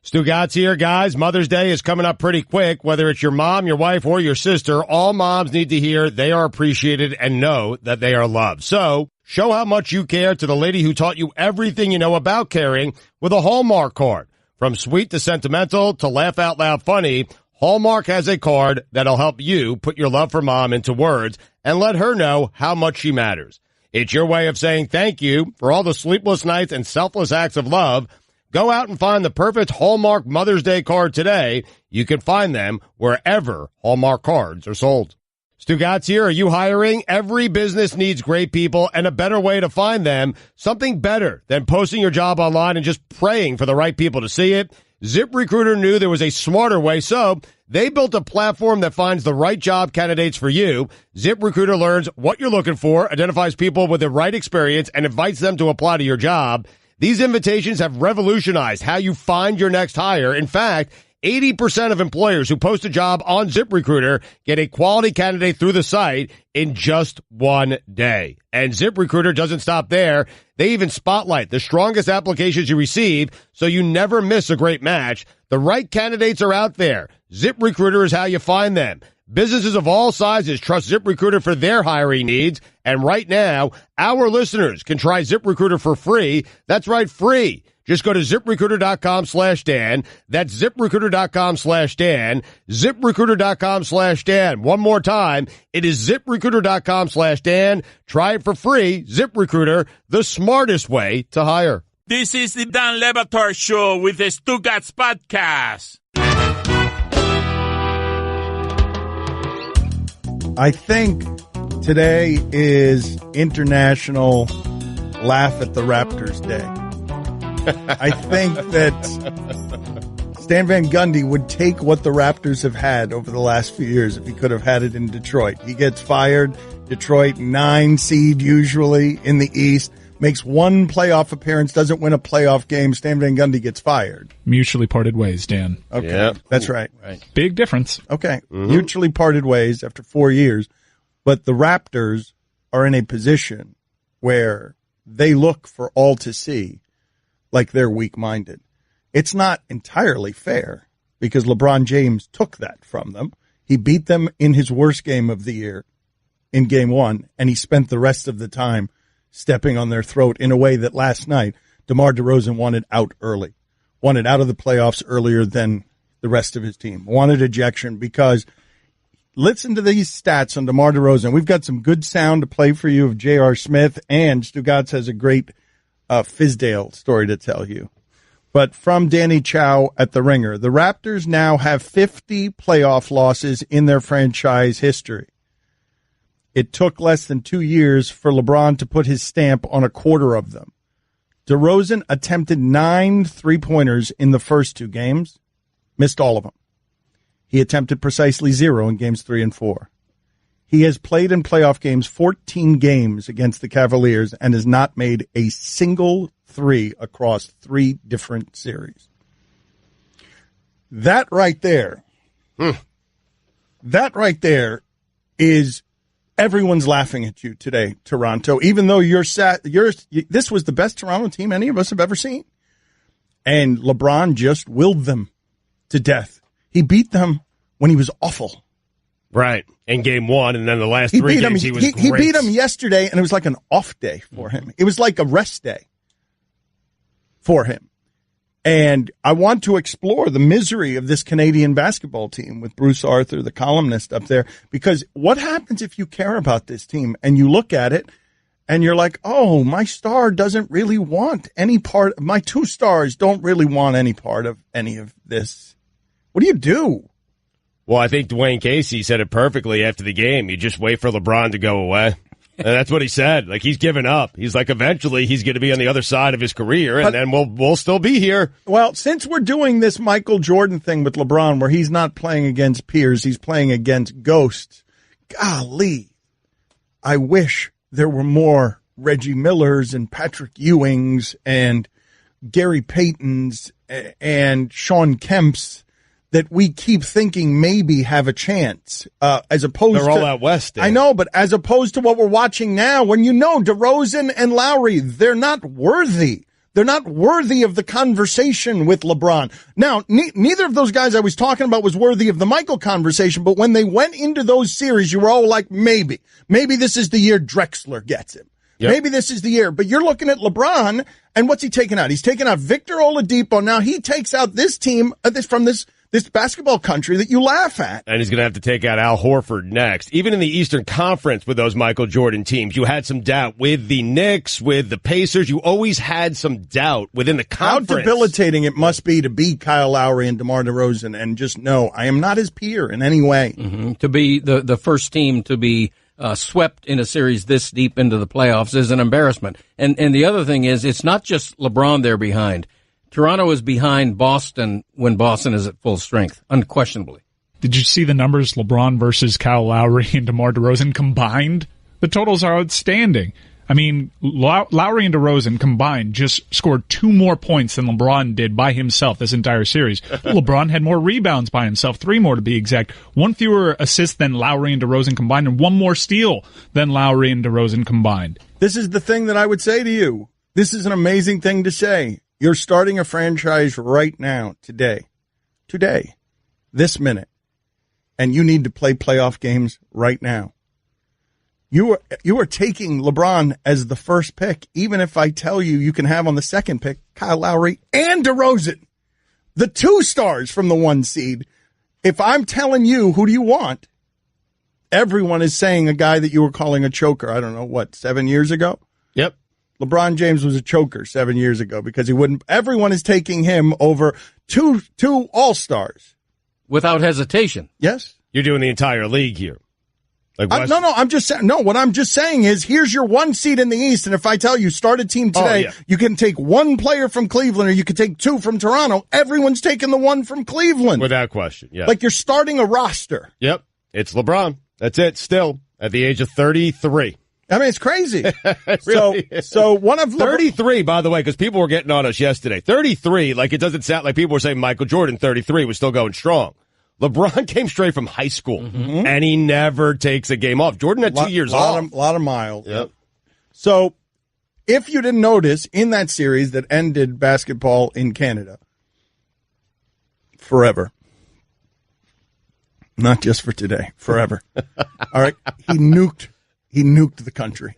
Stugotz here, guys. Mother's Day is coming up pretty quick. Whether it's your mom, your wife, or your sister, all moms need to hear they are appreciated and know that they are loved. So, show how much you care to the lady who taught you everything you know about caring with a Hallmark card. From sweet to sentimental to laugh out loud funny, Hallmark has a card that'll help you put your love for mom into words and let her know how much she matters. It's your way of saying thank you for all the sleepless nights and selfless acts of love. Go out and find the perfect Hallmark Mother's Day card today. You can find them wherever Hallmark cards are sold. Stugotz here. Are you hiring? Every business needs great people, and a better way to find them, something better than posting your job online and just praying for the right people to see it. ZipRecruiter knew there was a smarter way, so they built a platform that finds the right job candidates for you. ZipRecruiter learns what you're looking for, identifies people with the right experience, and invites them to apply to your job. These invitations have revolutionized how you find your next hire. In fact, 80% of employers who post a job on ZipRecruiter get a quality candidate through the site in just one day. And ZipRecruiter doesn't stop there. They even spotlight the strongest applications you receive, so you never miss a great match. The right candidates are out there. ZipRecruiter is how you find them. Businesses of all sizes trust ZipRecruiter for their hiring needs. And right now, our listeners can try ZipRecruiter for free. That's right, free. Just go to ZipRecruiter.com/Dan. That's ZipRecruiter.com/Dan. ZipRecruiter.com/Dan. One more time. It is ZipRecruiter.com/Dan. Try it for free. ZipRecruiter, the smartest way to hire. This is the Dan Le Batard Show with the Stugotz podcast. I think today is International Laugh at the Raptors Day. I think that Stan Van Gundy would take what the Raptors have had over the last few years if he could have had it in Detroit. He gets fired. Detroit, 9 seed usually in the East, makes one playoff appearance, doesn't win a playoff game. Stan Van Gundy gets fired. Mutually parted ways, Dan. Okay, Yep. That's right. Big difference. Okay, Mutually parted ways after 4 years. But the Raptors are in a position where they look for all to see like they're weak-minded. It's not entirely fair because LeBron James took that from them. He beat them in his worst game of the year in Game 1, and he spent the rest of the time stepping on their throat in a way that last night DeMar DeRozan wanted out early, wanted out of the playoffs earlier than the rest of his team, wanted ejection because listen to these stats on DeMar DeRozan. We've got some good sound to play for you of J.R. Smith, and Stugotz has a great Fizdale story to tell you. But from Danny Chow at The Ringer, the Raptors now have 50 playoff losses in their franchise history. It took less than 2 years for LeBron to put his stamp on a quarter of them. DeRozan attempted 9 3-pointers in the first 2 games, missed all of them. He attempted precisely 0 in games 3 and 4. He has played in playoff games 14 games against the Cavaliers and has not made a single 3 across 3 different series. That right there, is everyone's laughing at you today, Toronto, even though this was the best Toronto team any of us have ever seen. And LeBron just willed them to death. He beat them when he was awful. Right. In Game 1, and then the last 3 games he was great. He beat him yesterday, and it was like an off day for him. It was like a rest day for him. And I want to explore the misery of this Canadian basketball team with Bruce Arthur, the columnist up there, because what happens if you care about this team and you look at it and you're like, oh, my star doesn't really want any part, my 2 stars don't really want any part of any of this. What do you do? Well, I think Dwayne Casey said it perfectly after the game. You just wait for LeBron to go away. And that's what he said. Like, he's given up. He's like, eventually he's going to be on the other side of his career, and then we'll still be here. Well, since we're doing this Michael Jordan thing with LeBron where he's not playing against peers, he's playing against ghosts. Golly, I wish there were more Reggie Millers and Patrick Ewings and Gary Paytons and Sean Kemps that we keep thinking maybe have a chance, as opposed to... They're all out west. I know, but as opposed to what we're watching now, when you know DeRozan and Lowry, they're not worthy. They're not worthy of the conversation with LeBron. Now, neither of those guys I was talking about was worthy of the Michael conversation, but when they went into those series, you were all like, maybe this is the year Drexler gets him. Yep. Maybe this is the year. But you're looking at LeBron, and what's he taking out? He's taking out Victor Oladipo. Now he takes out this team from this basketball country that you laugh at. And he's going to have to take out Al Horford next. Even in the Eastern Conference with those Michael Jordan teams, you had some doubt. With the Knicks, with the Pacers, you always had some doubt within the conference. How debilitating it must be to be Kyle Lowry and DeMar DeRozan and just know I am not his peer in any way. Mm-hmm. To be the first team to be swept in a series this deep into the playoffs is an embarrassment. And the other thing is, it's not just LeBron they're behind. Toronto is behind Boston when Boston is at full strength, unquestionably. Did you see the numbers? LeBron versus Kyle Lowry and DeMar DeRozan combined? The totals are outstanding. I mean, Lowry and DeRozan combined just scored 2 more points than LeBron did by himself this entire series. LeBron had more rebounds by himself, 3 more to be exact. 1 fewer assists than Lowry and DeRozan combined, and 1 more steal than Lowry and DeRozan combined. This is the thing that I would say to you. This is an amazing thing to say. You're starting a franchise right now, today, this minute, and you need to play playoff games right now. You are taking LeBron as the first pick, even if I tell you can have on the second pick Kyle Lowry and DeRozan, the 2 stars from the 1 seed. If I'm telling you, who do you want? Everyone is saying a guy that you were calling a choker. I don't know, 7 years ago? Yep. LeBron James was a choker 7 years ago because he wouldn't. Everyone is taking him over two all-stars. Without hesitation. Yes. You're doing the entire league here. Like no, I'm just saying. No, what I'm just saying is here's your 1 seed in the East. And if I tell you start a team today, you can take 1 player from Cleveland or you can take 2 from Toronto. Everyone's taking the 1 from Cleveland. Without question. Yeah. Like you're starting a roster. Yep. It's LeBron. That's it. Still at the age of 33. I mean, it's crazy. Really so one of 33, by the way, because people were getting on us yesterday. 33, like it doesn't sound like people were saying Michael Jordan, 33, was still going strong. LeBron came straight from high school, and he never takes a game off. Jordan had 2 years off. A lot of miles. Yep. So if you didn't notice, in that series that ended basketball in Canada forever, not just for today, forever. All right, he nuked the country.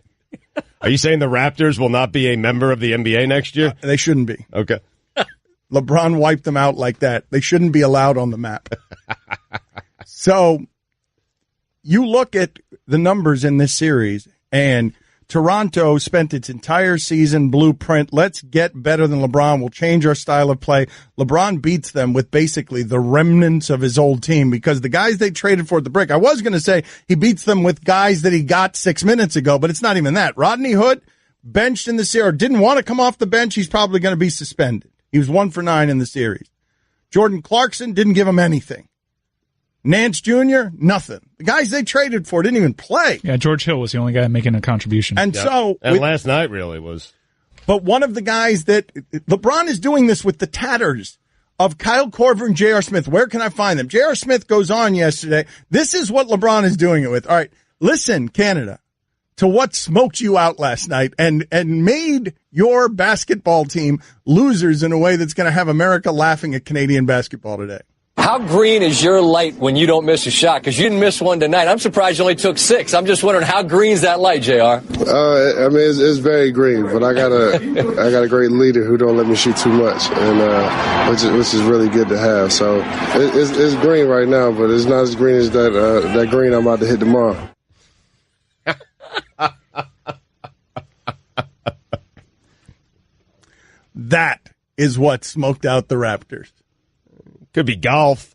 Are you saying the Raptors will not be a member of the NBA next year? They shouldn't be. Okay. LeBron wiped them out like that. They shouldn't be allowed on the map. So you look at the numbers in this series, and Toronto spent its entire season blueprint. Let's get better than LeBron. We'll change our style of play. LeBron beats them with basically the remnants of his old team because the guys they traded for at the break, I was going to say he beats them with guys that he got 6 minutes ago, but it's not even that. Rodney Hood, benched in the series, didn't want to come off the bench. He's probably going to be suspended. He was 1 for 9 in the series. Jordan Clarkson didn't give him anything. Nance Jr., nothing. The guys they traded for didn't even play. Yeah, George Hill was the only guy making a contribution. And last night really was. But one of the guys that LeBron is doing this with the tatters of Kyle Korver and J.R. Smith. Where can I find them? J.R. Smith goes on yesterday. This is what LeBron is doing it with. All right, listen, Canada, to what smoked you out last night and made your basketball team losers in a way that's going to have America laughing at Canadian basketball today. How green is your light when you don't miss a shot? Because you didn't miss one tonight. I'm surprised you only took 6. I'm just wondering, how green's that light, JR? I mean, it's very green, but I got a great leader who don't let me shoot too much, and which is really good to have. So it's green right now, but it's not as green as that green I'm about to hit tomorrow. That is what smoked out the Raptors. Could be golf.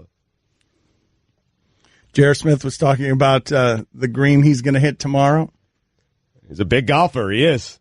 J.R. Smith was talking about the green he's going to hit tomorrow. He's a big golfer. He is.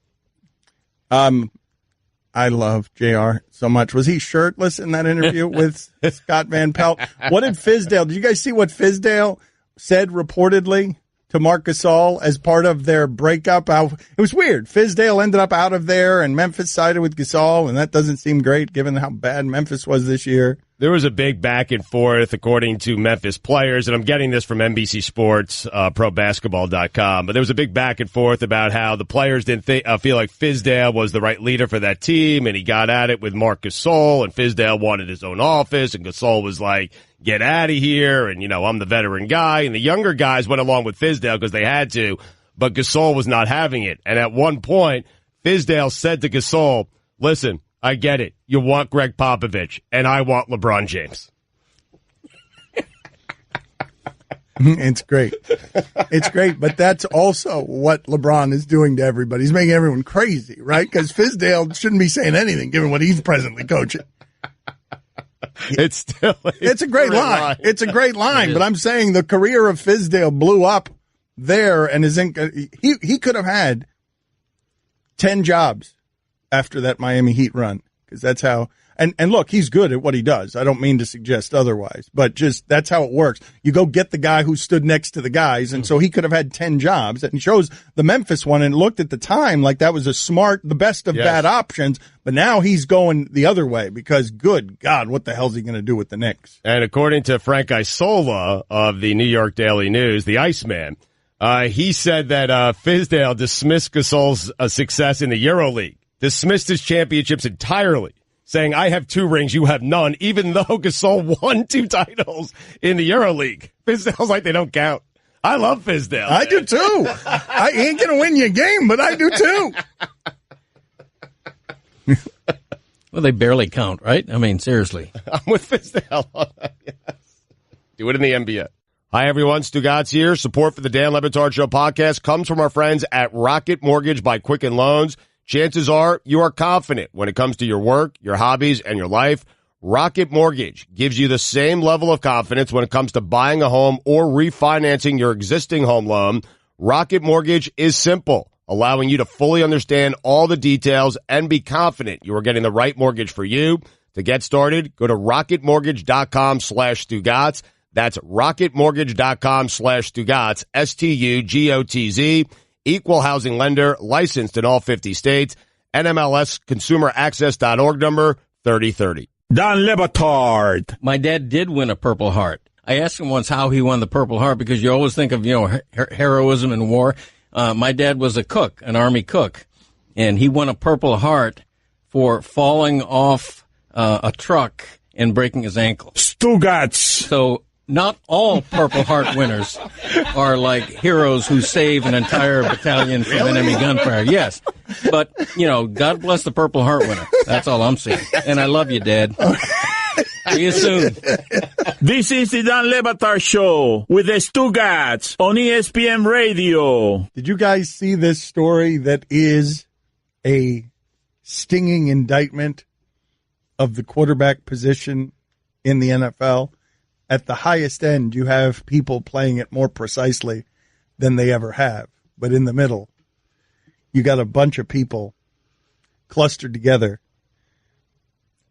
I love J.R. so much. Was he shirtless in that interview with Scott Van Pelt? What did Fizdale? Did you guys see what Fizdale said reportedly to Marc Gasol as part of their breakup? It was weird. Fizdale ended up out of there, and Memphis sided with Gasol, and that doesn't seem great given how bad Memphis was this year. There was a big back and forth, according to Memphis players, and I'm getting this from NBC Sports, ProBasketball.com, but there was a big back and forth about how the players didn't feel like Fizdale was the right leader for that team, and he got at it with Marc Gasol, and Fizdale wanted his own office, and Gasol was like, get out of here, and, I'm the veteran guy, and the younger guys went along with Fizdale because they had to, but Gasol was not having it, and at one point, Fizdale said to Gasol, listen, I get it. You want Greg Popovich, and I want LeBron James. It's great. It's great, but that's also what LeBron is doing to everybody. He's making everyone crazy, right? Because Fizdale shouldn't be saying anything, given what he's presently coaching. It's a great line. It's a great line, but I'm saying the career of Fizdale blew up there, and he could have had 10 jobs after that Miami Heat run, because that's how, and look, he's good at what he does. I don't mean to suggest otherwise, but just that's how it works. You go get the guy who stood next to the guys, and so he could have had 10 jobs, and he chose the Memphis one, and it looked at the time like that was the best of bad options, but now he's going the other way, because good God, what the hell's he going to do with the Knicks? And according to Frank Isola of the New York Daily News, the Iceman, he said that Fizdale dismissed Gasol's success in the EuroLeague. Dismissed his championships entirely, saying, I have 2 rings, you have none, even though Gasol won 2 titles in the EuroLeague. Fizdale's like they don't count. I love Fizdale. I do too. I ain't going to win you a game, but I do too. Well, they barely count, right? I mean, seriously. I'm with Fizdale on that, yes. Do it in the NBA. Hi, everyone. Stugotz here. Support for the Dan Le Batard Show podcast comes from our friends at Rocket Mortgage by Quicken Loans. Chances are you are confident when it comes to your work, your hobbies, and your life. Rocket Mortgage gives you the same level of confidence when it comes to buying a home or refinancing your existing home loan. Rocket Mortgage is simple, allowing you to fully understand all the details and be confident you are getting the right mortgage for you. To get started, go to rocketmortgage.com/Stugotz. That's rocketmortgage.com/Stugotz, STUGOTZ. Equal housing lender, licensed in all 50 states. NMLS consumeraccess.org number 3030. Dan Le Batard. My dad did win a Purple Heart. I asked him once how he won the Purple Heart, because you always think of, heroism in war. My dad was a cook, an Army cook, and he won a Purple Heart for falling off a truck and breaking his ankle. Stugotz. So not all Purple Heart winners are like heroes who save an entire battalion from enemy gunfire. Yes. But, God bless the Purple Heart winner. That's all I'm saying. And I love you, Dad. See you soon. This is the Dan Le Batard Show with the Stugotz on ESPN Radio. Did you guys see this story that is a stinging indictment of the quarterback position in the NFL? At the highest end, you have people playing it more precisely than they ever have. But in the middle, you got a bunch of people clustered together.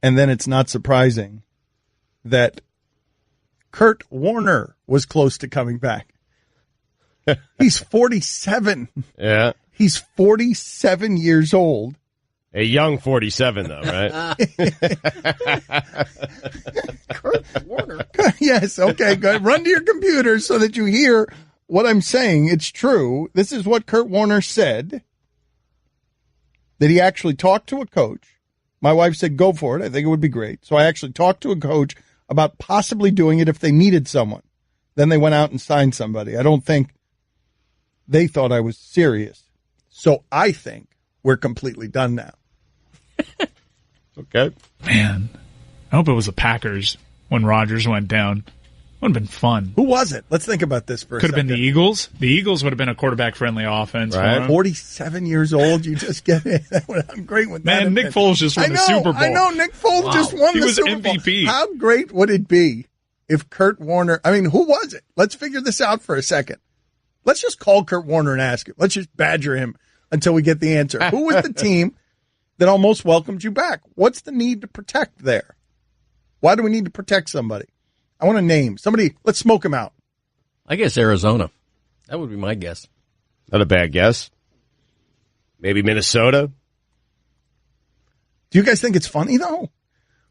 And then it's not surprising that Kurt Warner was close to coming back. He's 47. Yeah. He's 47 years old. A young 47, though, right? Kurt Warner. Yes, okay, good. Run to your computer so that you hear what I'm saying. It's true. This is what Kurt Warner said, that he actually talked to a coach. My wife said, go for it. I think it would be great. So I actually talked to a coach about possibly doing it if they needed someone. Then they went out and signed somebody. I don't think they thought I was serious. So I think we're completely done now. Okay. Man, I hope it was the Packers when Rodgers went down. Would have been fun. Who was it? Let's think about this for a second. Could have been the Eagles. The Eagles would have been a quarterback-friendly offense. Right. 47 years old, you just get it. I'm great with that. Man, Nick Foles just won the Super Bowl. I know, Nick Foles just won the Super Bowl. He was MVP. How great would it be if Kurt Warner, who was it? Let's figure this out for a second. Let's just call Kurt Warner and ask him. Let's just badger him until we get the answer. Who was the team that almost welcomed you back? What's the need to protect there? Why do we need to protect somebody? I want to name somebody. Let's smoke him out. I guess Arizona. That would be my guess. Not a bad guess. Maybe Minnesota. Do you guys think it's funny, though?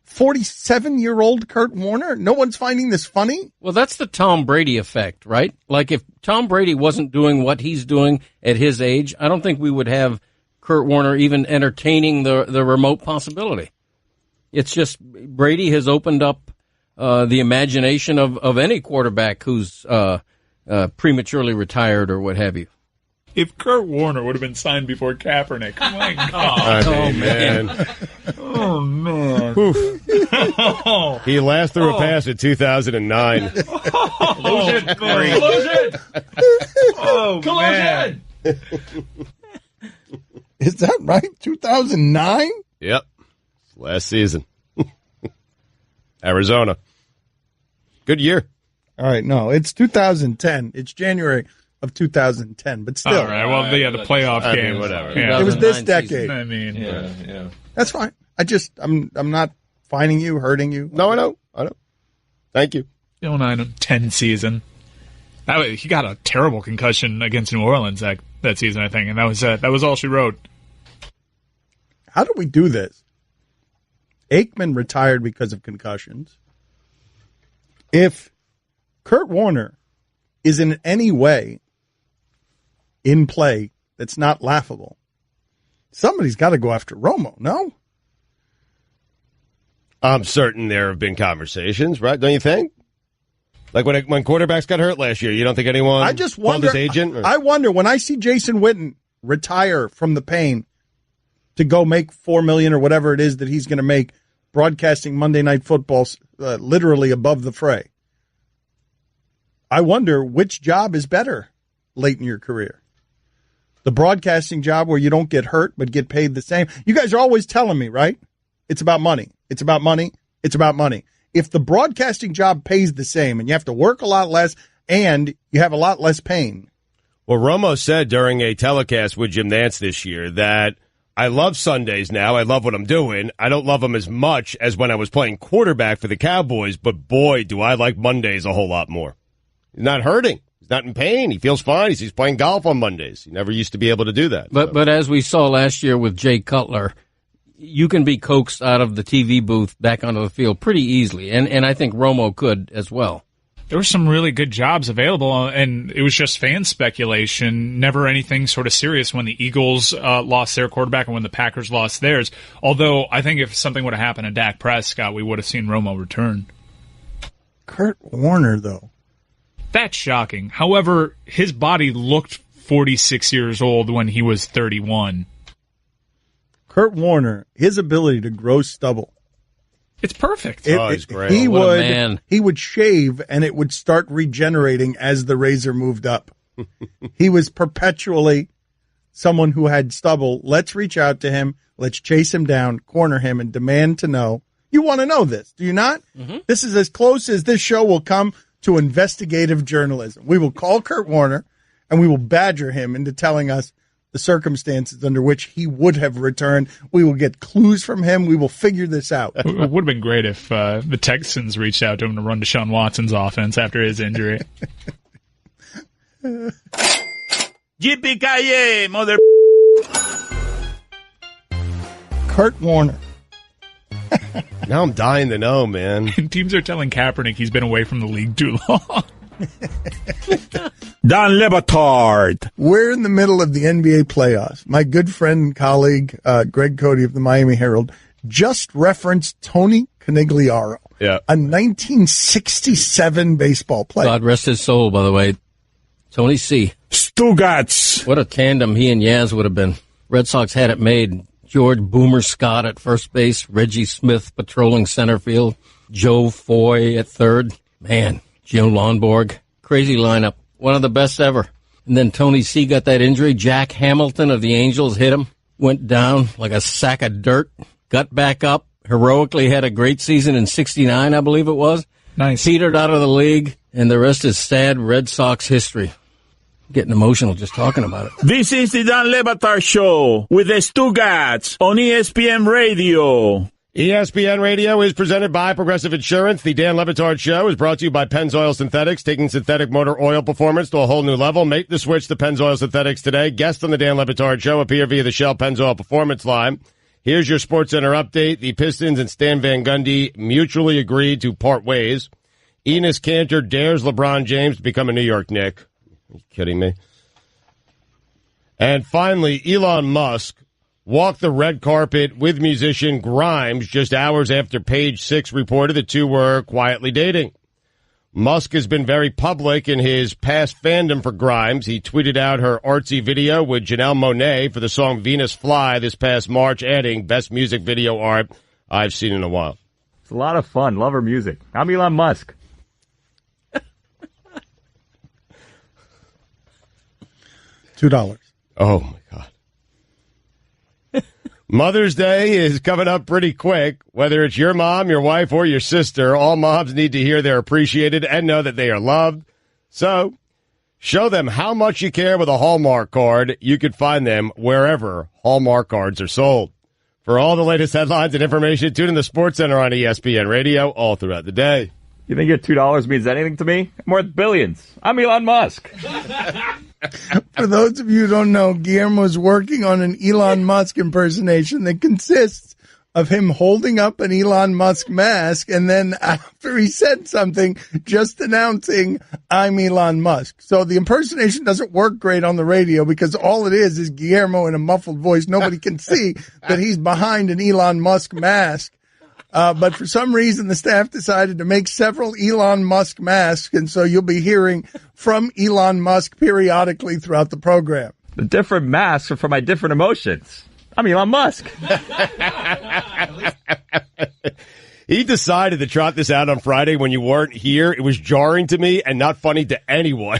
47-year-old Kurt Warner? No one's finding this funny? Well, that's the Tom Brady effect, right? Like if Tom Brady wasn't doing what he's doing at his age, I don't think we would have Kurt Warner even entertaining the remote possibility. It's just Brady has opened up the imagination of any quarterback who's prematurely retired or what have you. If Kurt Warner would have been signed before Kaepernick, my God. Oh, man. Oh, man. He last threw a pass in 2009. Collusion. Oh, man. Is that right? 2009? Yep. Last season. Arizona. Good year. All right, no, it's 2010. It's January of 2010, but still. All right, well, the playoff game. Whatever. Yeah. It was this decade. Season. I mean, Yeah. That's fine. I'm not finding you, hurting you. No, I know. Thank you. 09-10 season. He got a terrible concussion against New Orleans that season, I think, and that was all she wrote. How do we do this? Aikman retired because of concussions. If Kurt Warner is in any way in play that's not laughable, somebody's got to go after Romo, no? I'm certain there have been conversations, right? Don't you think? Like when quarterbacks got hurt last year, you don't think anyone I just wonder, called his agent? I wonder when I see Jason Witten retire from the pain to go make $4 million or whatever it is that he's going to make broadcasting Monday Night Football literally above the fray. I wonder which job is better late in your career. The broadcasting job where you don't get hurt but get paid the same. You guys are always telling me, right? It's about money. It's about money. It's about money. If the broadcasting job pays the same and you have to work a lot less and you have a lot less pain. Well, Romo said during a telecast with Jim Nantz this year that I love Sundays now. I love what I'm doing. I don't love them as much as when I was playing quarterback for the Cowboys, but boy, do I like Mondays a whole lot more. He's not hurting. He's not in pain. He feels fine. He's playing golf on Mondays. He never used to be able to do that. But as we saw last year with Jay Cutler, you can be coaxed out of the TV booth back onto the field pretty easily, and I think Romo could as well. There were some really good jobs available, and it was just fan speculation, never anything sort of serious when the Eagles lost their quarterback and when the Packers lost theirs. Although I think if something would have happened to Dak Prescott, we would have seen Romo return. Kurt Warner, though. That's shocking. However, his body looked 46 years old when he was 31. Kurt Warner, his ability to grow stubble. It's perfect. He's great. He What a man. he would shave and it would start regenerating as the razor moved up. He was perpetually someone who had stubble. Let's reach out to him. Let's chase him down, corner him, and demand to know. You want to know this, do you not? Mm-hmm. This is as close as this show will come to investigative journalism. We will call Kurt Warner and we will badger him into telling us the circumstances under which he would have returned. We will get clues from him. We will figure this out. It would have been great if the Texans reached out to him to run Deshaun Watson's offense after his injury. Yippee-ki-yay, mother... Kurt Warner. Now I'm dying to know, man. And teams are telling Kaepernick he's been away from the league too long. Don Le Batard. We're in the middle of the NBA playoffs. My good friend and colleague, Greg Cote of the Miami Herald, just referenced Tony Conigliaro, a 1967 baseball player. God rest his soul, by the way. Tony C. Stugotz. What a tandem he and Yaz would have been. Red Sox had it made. George Boomer Scott at first base, Reggie Smith patrolling center field, Joe Foy at third. Man, Joe Lonborg. Crazy lineup. One of the best ever. And then Tony C. got that injury. Jack Hamilton of the Angels hit him. Went down like a sack of dirt. Got back up. Heroically had a great season in 69, I believe it was. Nice. Petered out of the league. And the rest is sad Red Sox history. Getting emotional just talking about it. This is the Don Le Batard Show with the Stugotz on ESPN Radio. ESPN Radio is presented by Progressive Insurance. The Dan Le Batard Show is brought to you by Pennzoil Synthetics, taking synthetic motor oil performance to a whole new level. Make the switch to Pennzoil Synthetics today. Guests on the Dan Le Batard Show appear via the Shell Pennzoil Performance line. Here's your SportsCenter update. The Pistons and Stan Van Gundy mutually agreed to part ways. Enes Kanter dares LeBron James to become a New York Knick. Are you kidding me? And finally, Elon Musk walked the red carpet with musician Grimes just hours after Page Six reported the two were quietly dating. Musk has been very public in his past fandom for Grimes. He tweeted out her artsy video with Janelle Monáe for the song Venus Fly this past March, adding, best music video art I've seen in a while. It's a lot of fun. Love her music. I'm Elon Musk. $2. Oh, my God. Mother's Day is coming up pretty quick. Whether it's your mom, your wife, or your sister, all moms need to hear they're appreciated and know that they are loved. So, show them how much you care with a Hallmark card. You can find them wherever Hallmark cards are sold. For all the latest headlines and information, tune in the SportsCenter on ESPN Radio all throughout the day. You think your $2 means anything to me? I'm worth billions. I'm Elon Musk. For those of you who don't know, Guillermo's working on an Elon Musk impersonation that consists of him holding up an Elon Musk mask and then after he said something, just announcing, I'm Elon Musk. So the impersonation doesn't work great on the radio because all it is Guillermo in a muffled voice. Nobody can see that he's behind an Elon Musk mask. But for some reason, the staff decided to make several Elon Musk masks, and so you'll be hearing from Elon Musk periodically throughout the program. The different masks are for my different emotions. I'm Elon Musk. He decided to trot this out on Friday when you weren't here. It was jarring to me and not funny to anyone.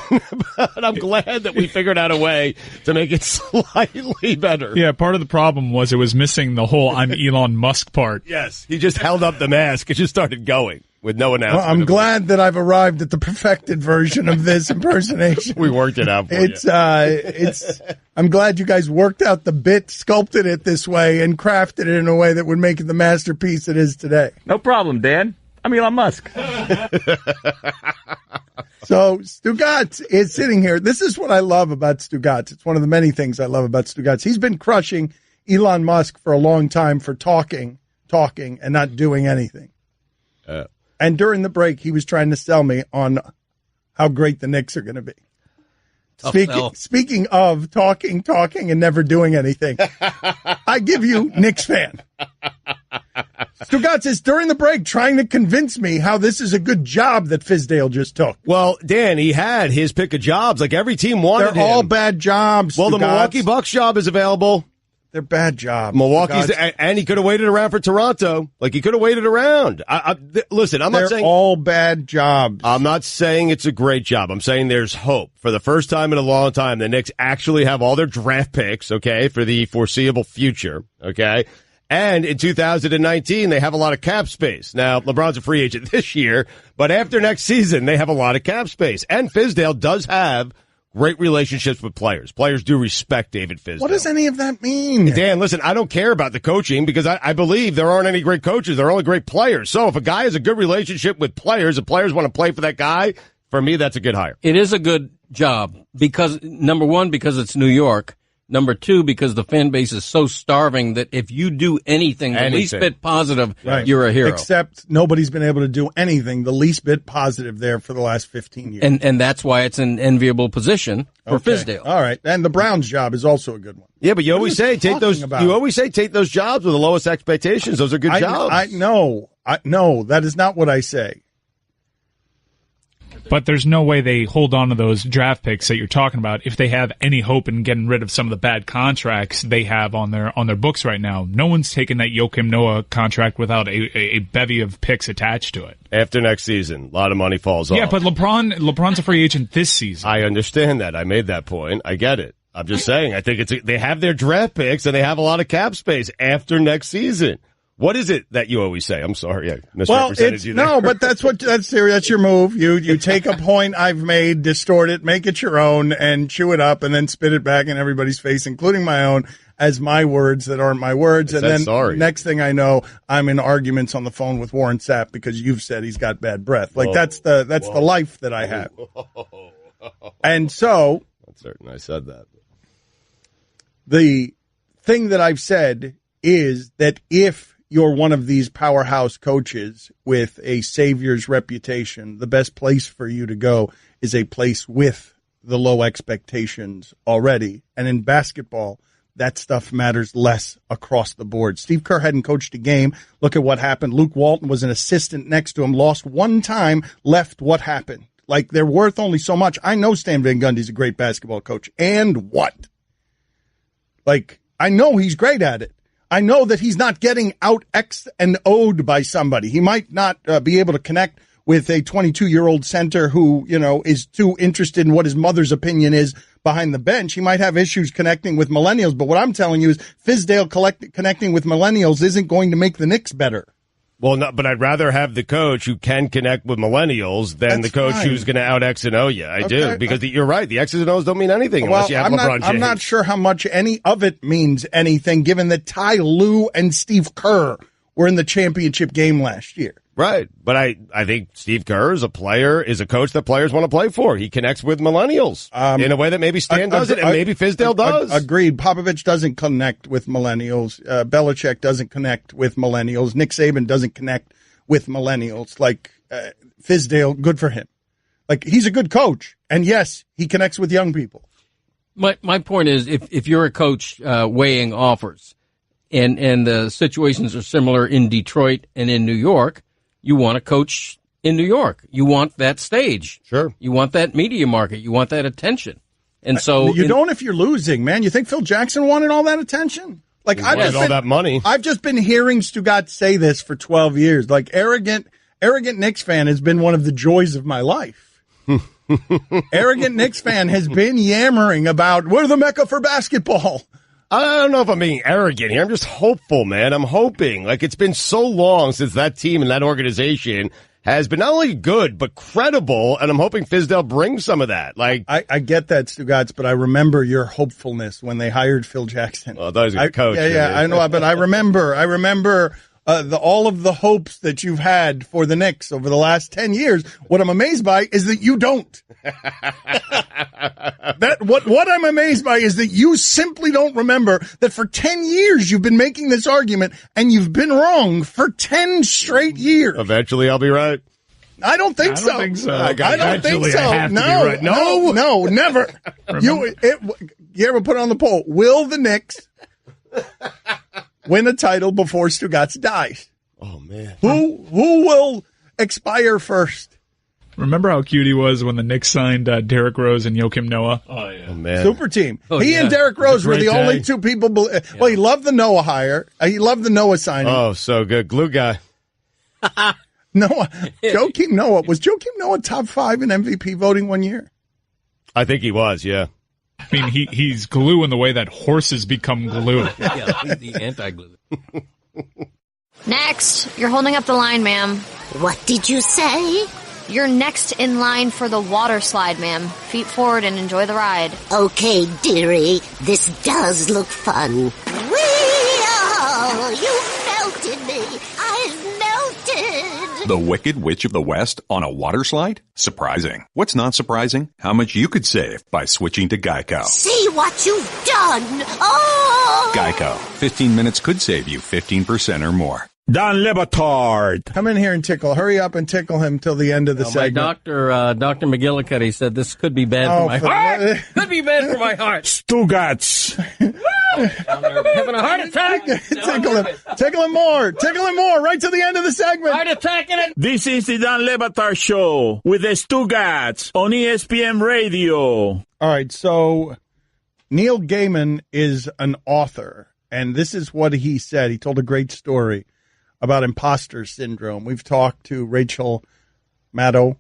But I'm glad that we figured out a way to make it slightly better. Yeah, part of the problem was it was missing the whole I'm Elon Musk part. Yes, he just held up the mask. It just started going with no announcement. Well, I'm glad that I've arrived at the perfected version of this impersonation. We worked it out for you. I'm glad you guys worked out the bit, sculpted it this way, and crafted it in a way that would make it the masterpiece it is today. No problem, Dan. I'm Elon Musk. So Stugotz is sitting here. This is what I love about Stugotz. It's one of the many things I love about Stugotz. He's been crushing Elon Musk for a long time for talking, and not doing anything. And during the break, he was trying to sell me on how great the Knicks are going to be. Speaking of talking, and never doing anything, I give you Knicks fan. Stugotz is during the break trying to convince me how this is a good job that Fizdale just took. Well, Dan, he had his pick of jobs. Like every team wanted him. They're all bad jobs. Well, Stugotz. the Milwaukee Bucks job is available. They're bad jobs. Milwaukee's, and he could have waited around for Toronto. Like, he could have waited around. Listen, I'm not saying... They're all bad jobs. I'm not saying it's a great job. I'm saying there's hope. For the first time in a long time, the Knicks actually have all their draft picks, okay, for the foreseeable future, okay? And in 2019, they have a lot of cap space. Now, LeBron's a free agent this year, but after next season, they have a lot of cap space. And Fizdale does have great relationships with players. Players do respect David Fizdale. What does any of that mean? Dan, listen, I don't care about the coaching because I believe there aren't any great coaches. There are only great players. So if a guy has a good relationship with players, and players want to play for that guy, for me, that's a good hire. It is a good job because, number one, because it's New York. Number two, because the fan base is so starving that if you do anything the least bit positive, right, you're a hero. Except nobody's been able to do anything the least bit positive there for the last 15 years. And that's why it's an enviable position for Fizdale. All right. And the Browns job is also a good one. Yeah, but you always say take those jobs with the lowest expectations. Those are good jobs. No, that is not what I say. But there's no way they hold on to those draft picks that you're talking about if they have any hope in getting rid of some of the bad contracts they have on their books right now. No one's taking that Joakim Noah contract without a bevy of picks attached to it. After next season, a lot of money falls off. Yeah, but LeBron's a free agent this season. I understand that. I made that point. I get it. I'm just saying. I think they have their draft picks and they have a lot of cap space after next season. What is it that you always say? I'm sorry, I misrepresented you there. No, but that's your move. You take a point I've made, distort it, make it your own, and chew it up, and then spit it back in everybody's face, including my own, as my words that aren't my words. And then next thing I know, I'm in arguments on the phone with Warren Sapp because you've said he's got bad breath. Like that's the life that I have. And so, I'm certain I said that. The thing that I've said is that if you're one of these powerhouse coaches with a savior's reputation, the best place for you to go is a place with the low expectations already. And in basketball, that stuff matters less across the board. Steve Kerr hadn't coached a game. Look at what happened. Luke Walton was an assistant next to him, lost one time, left. What happened? Like, they're worth only so much. I know Stan Van Gundy's a great basketball coach. And what? Like, I know he's great at it. I know that he's not getting out X'd and O'd by somebody. He might not be able to connect with a 22-year-old center who, you know, is too interested in what his mother's opinion is behind the bench. He might have issues connecting with millennials. But what I'm telling you is Fizdale connecting with millennials isn't going to make the Knicks better. Well, no, but I'd rather have the coach who can connect with millennials than the coach who's going to out X and O you. I do, because you're right. The X's and O's don't mean anything unless you have LeBron James. I'm not sure how much any of it means anything, given that Ty Lue and Steve Kerr were in the championship game last year. Right. But I think Steve Kerr is a coach that players want to play for. He connects with millennials in a way that maybe Stan doesn't and maybe Fizdale does. Agreed. Popovich doesn't connect with millennials. Belichick doesn't connect with millennials. Nick Saban doesn't connect with millennials. Like, Fizdale, good for him. Like, he's a good coach. And yes, he connects with young people. My point is, if you're a coach weighing offers and the situations are similar in Detroit and in New York, you want to coach in New York. You want that stage. Sure. You want that media market. You want that attention. And so you don't if you're losing, man. You think Phil Jackson wanted all that attention? Like, all that money. I've just been hearing Stugotz say this for 12 years. Like, arrogant Knicks fan has been one of the joys of my life. Arrogant Knicks fan has been yammering about we're the Mecca for basketball. I don't know if I'm being arrogant here. I'm just hopeful, man. I'm hoping. Like, it's been so long since that team and that organization has been not only good, but credible, and I'm hoping Fizdale brings some of that. Like, I get that, Stugotz, but I remember your hopefulness when they hired Phil Jackson. Oh, I thought he was a coach. Yeah, I know, but I remember all of the hopes that you've had for the Knicks over the last 10 years. What I'm amazed by is that you don't. What I'm amazed by is that you simply don't remember that for 10 years you've been making this argument and you've been wrong for 10 straight years. Eventually I'll be right. I don't think so. I don't think so. No, never. You ever put it on the poll? Will the Knicks win a title before Stugotz dies? Oh, man. Who will expire first? Remember how cute he was when the Knicks signed Derrick Rose and Joakim Noah? Oh, yeah. Oh, man. Super team. He and Derrick Rose were the only two people. Well, he loved the Noah hire. He loved the Noah signing. Oh, so good. Glue guy. Noah. Joakim Noah. Was Joakim Noah top 5 in MVP voting one year? I think he was, yeah. I mean, he's glue in the way that horses become glue. Yeah, he's the anti-glue. Next, you're holding up the line, ma'am. What did you say? You're next in line for the water slide, ma'am. Feet forward and enjoy the ride. Okay, dearie, this does look fun. Whee-oh, you melted me. I've melted. The Wicked Witch of the West on a water slide? Surprising. What's not surprising? How much you could save by switching to Geico. See what you've done. Oh! Geico. 15 minutes could save you 15% or more. Don Batard. Come in here and tickle. Hurry up and tickle him till the end of the segment. My Dr. McGillicuddy said this could be bad for my heart. Could be bad for my heart. Stugotz. Having a heart attack. Tickle him more. Tickle him more. Right to the end of the segment. Heart attack in it. This is the Don Batard Show with the Stugotz on ESPN Radio. All right, so Neil Gaiman is an author, and this is what he said. He told a great story about imposter syndrome. We've talked to Rachel Maddow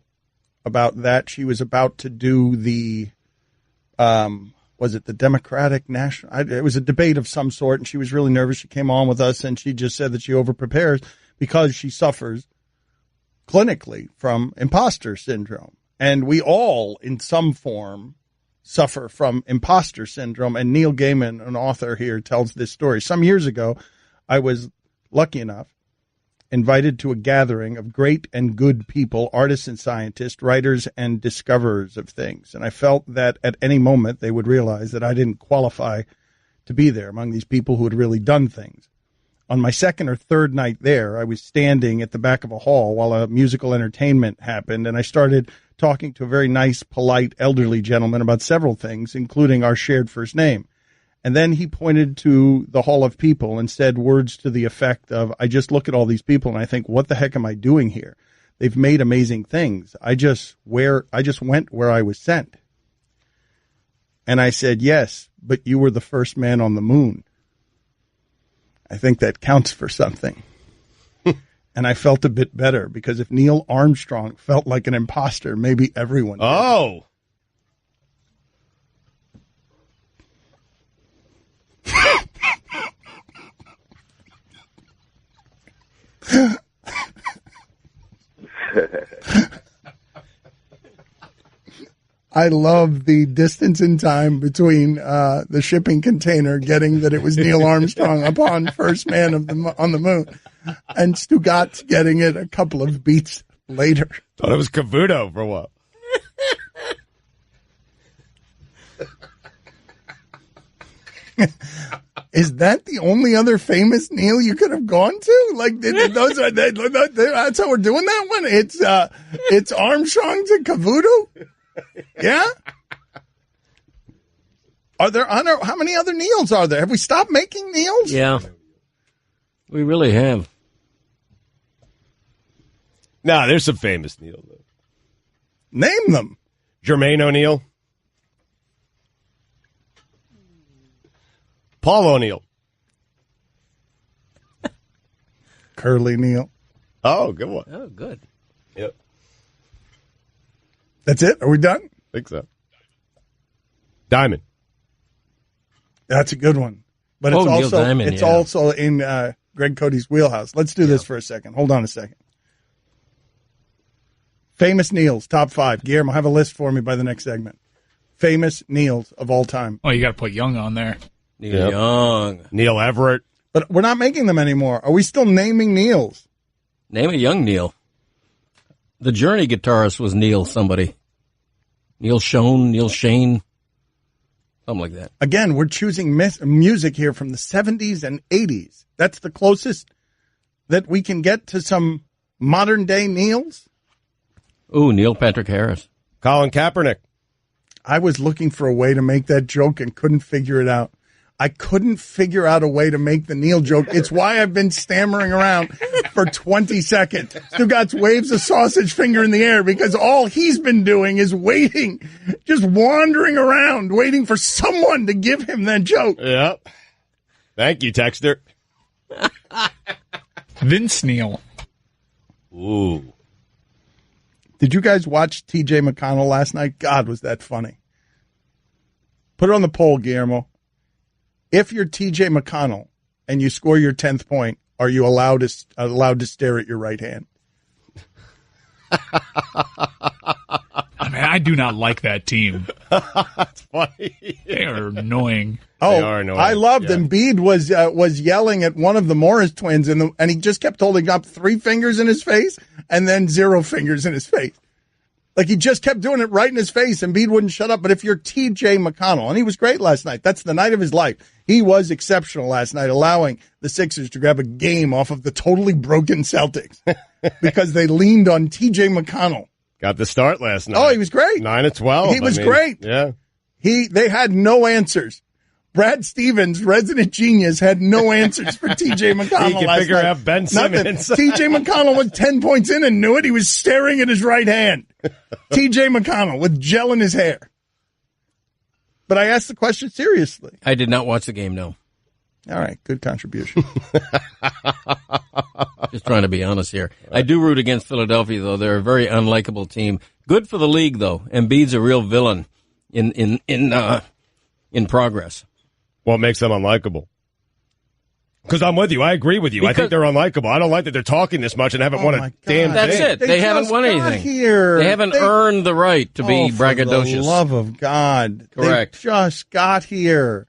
about that. She was about to do the, was it the Democratic National? It was a debate of some sort, and she was really nervous. She came on with us, and she just said that she overprepares because she suffers clinically from imposter syndrome. And we all, in some form, suffer from imposter syndrome. And Neil Gaiman, an author here, tells this story. Some years ago, I was lucky enough invited to a gathering of great and good people, artists and scientists, writers and discoverers of things. And I felt that at any moment they would realize that I didn't qualify to be there among these people who had really done things. On my second or third night there, I was standing at the back of a hall while a musical entertainment happened, and I started talking to a very nice, polite, elderly gentleman about several things, including our shared first name. And then he pointed to the hall of people and said words to the effect of, I just look at all these people and I think, what the heck am I doing here? They've made amazing things. I just went where I was sent. And I said, yes, but you were the first man on the moon. I think that counts for something. And I felt a bit better because if Neil Armstrong felt like an imposter, maybe everyone did. Oh. I love the distance in time between the shipping container getting that it was Neil Armstrong upon first man on the moon, and Stugotz getting it a couple of beats later. Thought it was Cavuto for a while. Is that the only other famous Neil you could have gone to? Like that's how we're doing that one. It's Armstrong to Cavuto. Yeah. Are there how many other Neils are there? Have we stopped making Neils? Yeah, we really have. Nah, there's some famous Neils. Name them. Jermaine O'Neal. Paul O'Neill. Curly Neal. Oh, good one. Oh, good. Yep. That's it? Are we done? I think so. Diamond. That's a good one. But it's Neil also Diamond, also in Greg Cote's wheelhouse. Let's do this for a second. Hold on a second. Famous Neils, top 5. Guillermo, have a list for me by the next segment. Famous Neils of all time. Oh, you got to put Young on there. Neil Young. Neil Everett. But we're not making them anymore. Are we still naming Neils? Name a young Neil. The Journey guitarist was Neil somebody. Neil Shane, something like that. Again, we're choosing music here from the 70s and 80s. That's the closest that we can get to some modern-day Neils. Ooh, Neil Patrick Harris. Colin Kaepernick. I was looking for a way to make that joke and couldn't figure it out. I couldn't figure out a way to make the Neil joke. It's why I've been stammering around for 20 seconds. Stugotz waves a sausage finger in the air because all he's been doing is waiting, just wandering around, waiting for someone to give him that joke. Yep. Thank you, Texter. Vince Neil. Ooh. Did you guys watch T.J. McConnell last night? God, was that funny. Put it on the poll, Guillermo. If you're T.J. McConnell and you score your 10th point, are you allowed to stare at your right hand? I mean, I do not like that team. That's funny. They are annoying. Oh, they are annoying. I loved Embiid was yelling at one of the Morris twins, and he just kept holding up 3 fingers in his face and then 0 fingers in his face. Like, he just kept doing it right in his face. Embiid wouldn't shut up. But if you're T.J. McConnell, and he was great last night, that's the night of his life. He was exceptional last night, allowing the Sixers to grab a game off of the totally broken Celtics because they leaned on T.J. McConnell. Got the start last night. Oh, he was great. 9-12. He was great. Yeah. They had no answers. Brad Stevens, resident genius, had no answers for T.J. McConnell. He can figure out Ben Simmons. T.J. McConnell was 10 points in and knew it. He was staring at his right hand. T.J. McConnell with gel in his hair. But I asked the question seriously. I did not watch the game, no. All right, good contribution. Just trying to be honest here. I do root against Philadelphia, though. They're a very unlikable team. Good for the league, though. Embiid's a real villain in progress. What makes them unlikable? Because I'm with you. I agree with you. I think they're unlikable. I don't like that they're talking this much and haven't won a damn thing. That's it. They haven't won anything. Here. They haven't earned the right to be braggadocious. For the love of God. Correct. They just got here.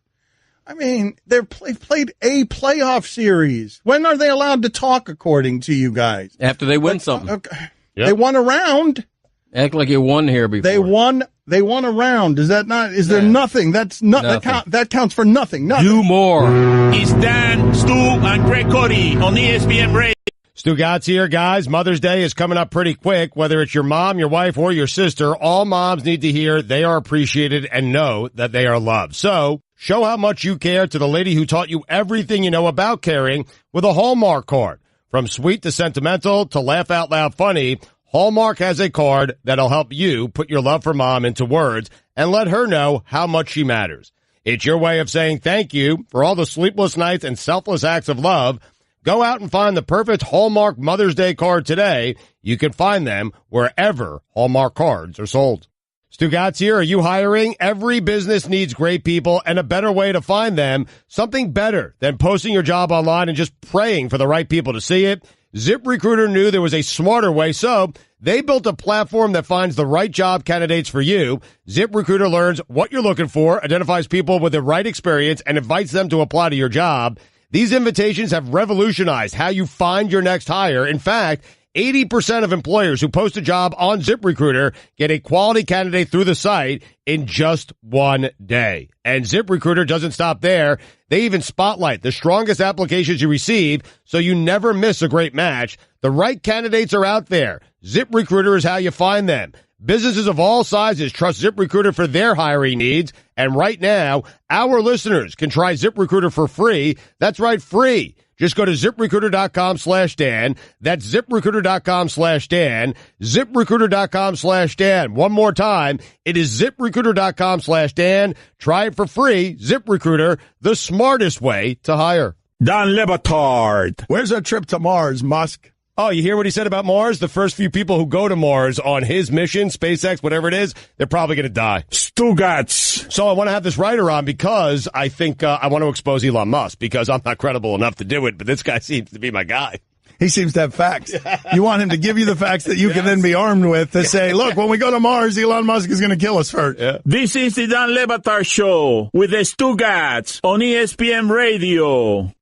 I mean, they've played a playoff series. When are they allowed to talk, according to you guys? After they win something. Okay. Yep. They won a round. Act like you won here before. They won They won a round. Is that not? Is there nothing? That's not that counts for nothing. Nothing. Do more. It's Dan, Stu, and Greg Cote on ESPN Radio. Stugotz here, guys. Mother's Day is coming up pretty quick. Whether it's your mom, your wife, or your sister, all moms need to hear they are appreciated and know that they are loved. So show how much you care to the lady who taught you everything you know about caring with a Hallmark card. From sweet to sentimental to laugh out loud funny, Hallmark has a card that'll help you put your love for mom into words and let her know how much she matters. It's your way of saying thank you for all the sleepless nights and selfless acts of love. Go out and find the perfect Hallmark Mother's Day card today. You can find them wherever Hallmark cards are sold. Stugotz here. Are you hiring? Every business needs great people, and a better way to find them, something better than posting your job online and just praying for the right people to see it. ZipRecruiter knew there was a smarter way, so they built a platform that finds the right job candidates for you. ZipRecruiter learns what you're looking for, identifies people with the right experience, and invites them to apply to your job. These invitations have revolutionized how you find your next hire. In fact, 80% of employers who post a job on ZipRecruiter get a quality candidate through the site in just one day. And ZipRecruiter doesn't stop there. They even spotlight the strongest applications you receive so you never miss a great match. The right candidates are out there. ZipRecruiter is how you find them. Businesses of all sizes trust ZipRecruiter for their hiring needs. And right now, our listeners can try ZipRecruiter for free. That's right, free. Just go to ZipRecruiter.com/Dan. That's ZipRecruiter.com/Dan. ZipRecruiter.com/Dan. One more time. It is ZipRecruiter.com/Dan. Try it for free. ZipRecruiter, the smartest way to hire. Dan Le Batard. Where's our trip to Mars, Musk? Oh, you hear what he said about Mars? The first few people who go to Mars on his mission, SpaceX, whatever it is, they're probably going to die. Stugotz. So I want to have this writer on because I think I want to expose Elon Musk because I'm not credible enough to do it, but this guy seems to be my guy. He seems to have facts. You want him to give you the facts that you can then be armed with to say, look, when we go to Mars, Elon Musk is going to kill us first. Yeah. This is the Dan Le Batard Show with the Stugotz on ESPN Radio.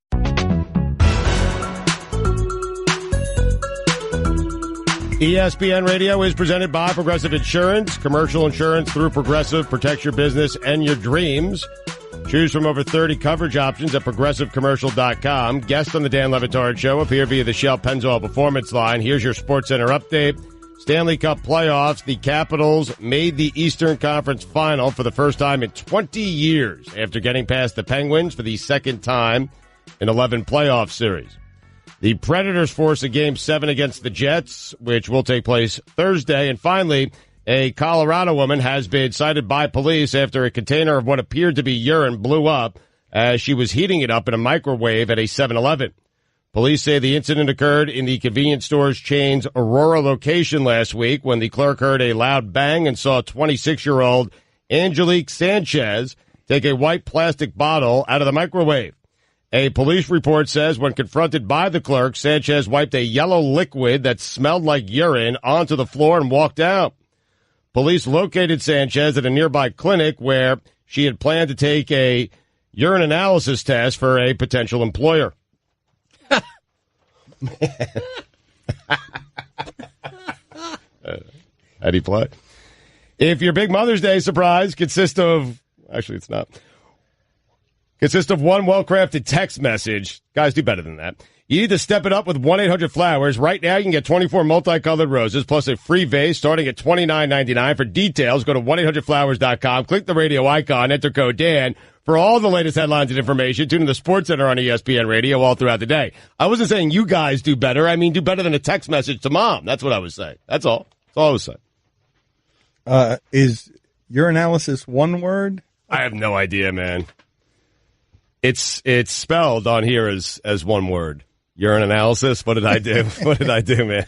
ESPN Radio is presented by Progressive Insurance. Commercial insurance through Progressive protects your business and your dreams. Choose from over 30 coverage options at ProgressiveCommercial.com. Guests on the Dan Le Batard Show appear via the Shell Pennzoil Performance Line. Here's your SportsCenter update. Stanley Cup playoffs. The Capitals made the Eastern Conference Final for the first time in 20 years after getting past the Penguins for the second time in 11 playoff series. The Predators force a Game 7 against the Jets, which will take place Thursday. And finally, a Colorado woman has been cited by police after a container of what appeared to be urine blew up as she was heating it up in a microwave at a 7-Eleven. Police say the incident occurred in the convenience store's chain's Aurora location last week when the clerk heard a loud bang and saw 26-year-old Angelique Sanchez take a white plastic bottle out of the microwave. A police report says when confronted by the clerk, Sanchez wiped a yellow liquid that smelled like urine onto the floor and walked out. Police located Sanchez at a nearby clinic where she had planned to take a urine analysis test for a potential employer. How do you play? If your big Mother's Day surprise consists of one well-crafted text message. Guys, do better than that. You need to step it up with 1-800-Flowers. Right now, you can get 24 multicolored roses plus a free vase starting at $29.99. For details, go to 1-800-Flowers.com. Click the radio icon. Enter code Dan. For all the latest headlines and information, tune in the SportsCenter on ESPN Radio all throughout the day. I wasn't saying you guys do better. I mean, do better than a text message to mom. That's what I was saying. That's all. That's all I was saying. Is urinalysis one word? I have no idea, man. It's spelled on here as one word. Urine analysis. What did I do? What did I do, man?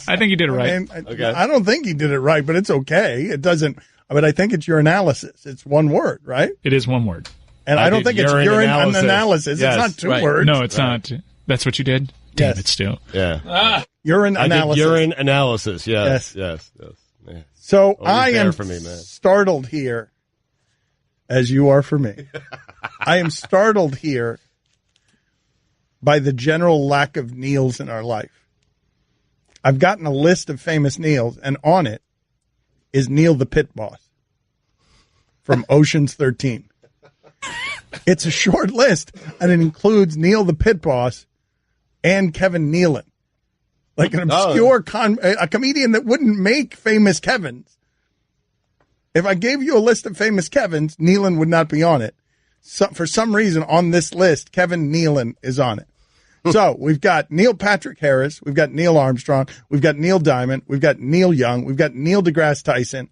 I think you did it right. Okay. I don't think he did it right, but it's okay. It doesn't. But I think it's urinalysis. It's one word, right? It is one word. And I don't think it's urine analysis. Yes. It's not two words. No, it's not. That's what you did? Damn it, Stu. Yeah. Urine analysis. Urine analysis. Yes. Yeah. So I am startled here, as you are for me. I am startled here by the general lack of Neils in our life. I've gotten a list of famous Neils, and on it is Neil the Pit Boss. from Ocean's 13. It's a short list, and it includes Neil the Pit Boss and Kevin Nealon. Like an obscure a comedian that wouldn't make famous Kevins. If I gave you a list of famous Kevins, Nealon would not be on it. So, for some reason, on this list, Kevin Nealon is on it. So we've got Neil Patrick Harris, we've got Neil Armstrong, we've got Neil Diamond, we've got Neil Young, we've got Neil deGrasse Tyson,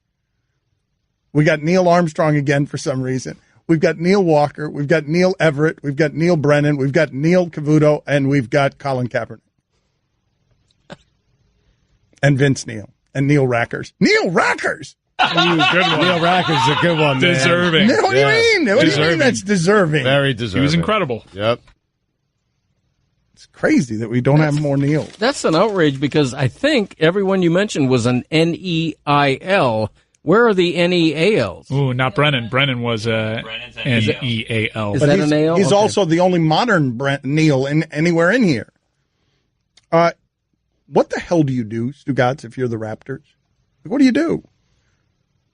we got Neil Armstrong again for some reason. We've got Neil Walker, we've got Neil Everett, we've got Neil Brennan, we've got Neil Cavuto, and we've got Colin Kaepernick. And Vince Neil. And Neil Rackers. Neil Rackers! Ooh, good one. Neil Rackers is a good one, man. Deserving. What do you mean? What do you mean that's deserving? Very deserving. He was incredible. Yep. It's crazy that we don't have more Neils. That's an outrage because I think everyone you mentioned was an N-E-I-L. Where are the N-E-A-Ls? Ooh, not Brennan. Brennan was N-E-A-L. Is that an A-L? He's also the only modern Neil anywhere in here. What the hell do you do, Stugotz, if you're the Raptors? What do you do?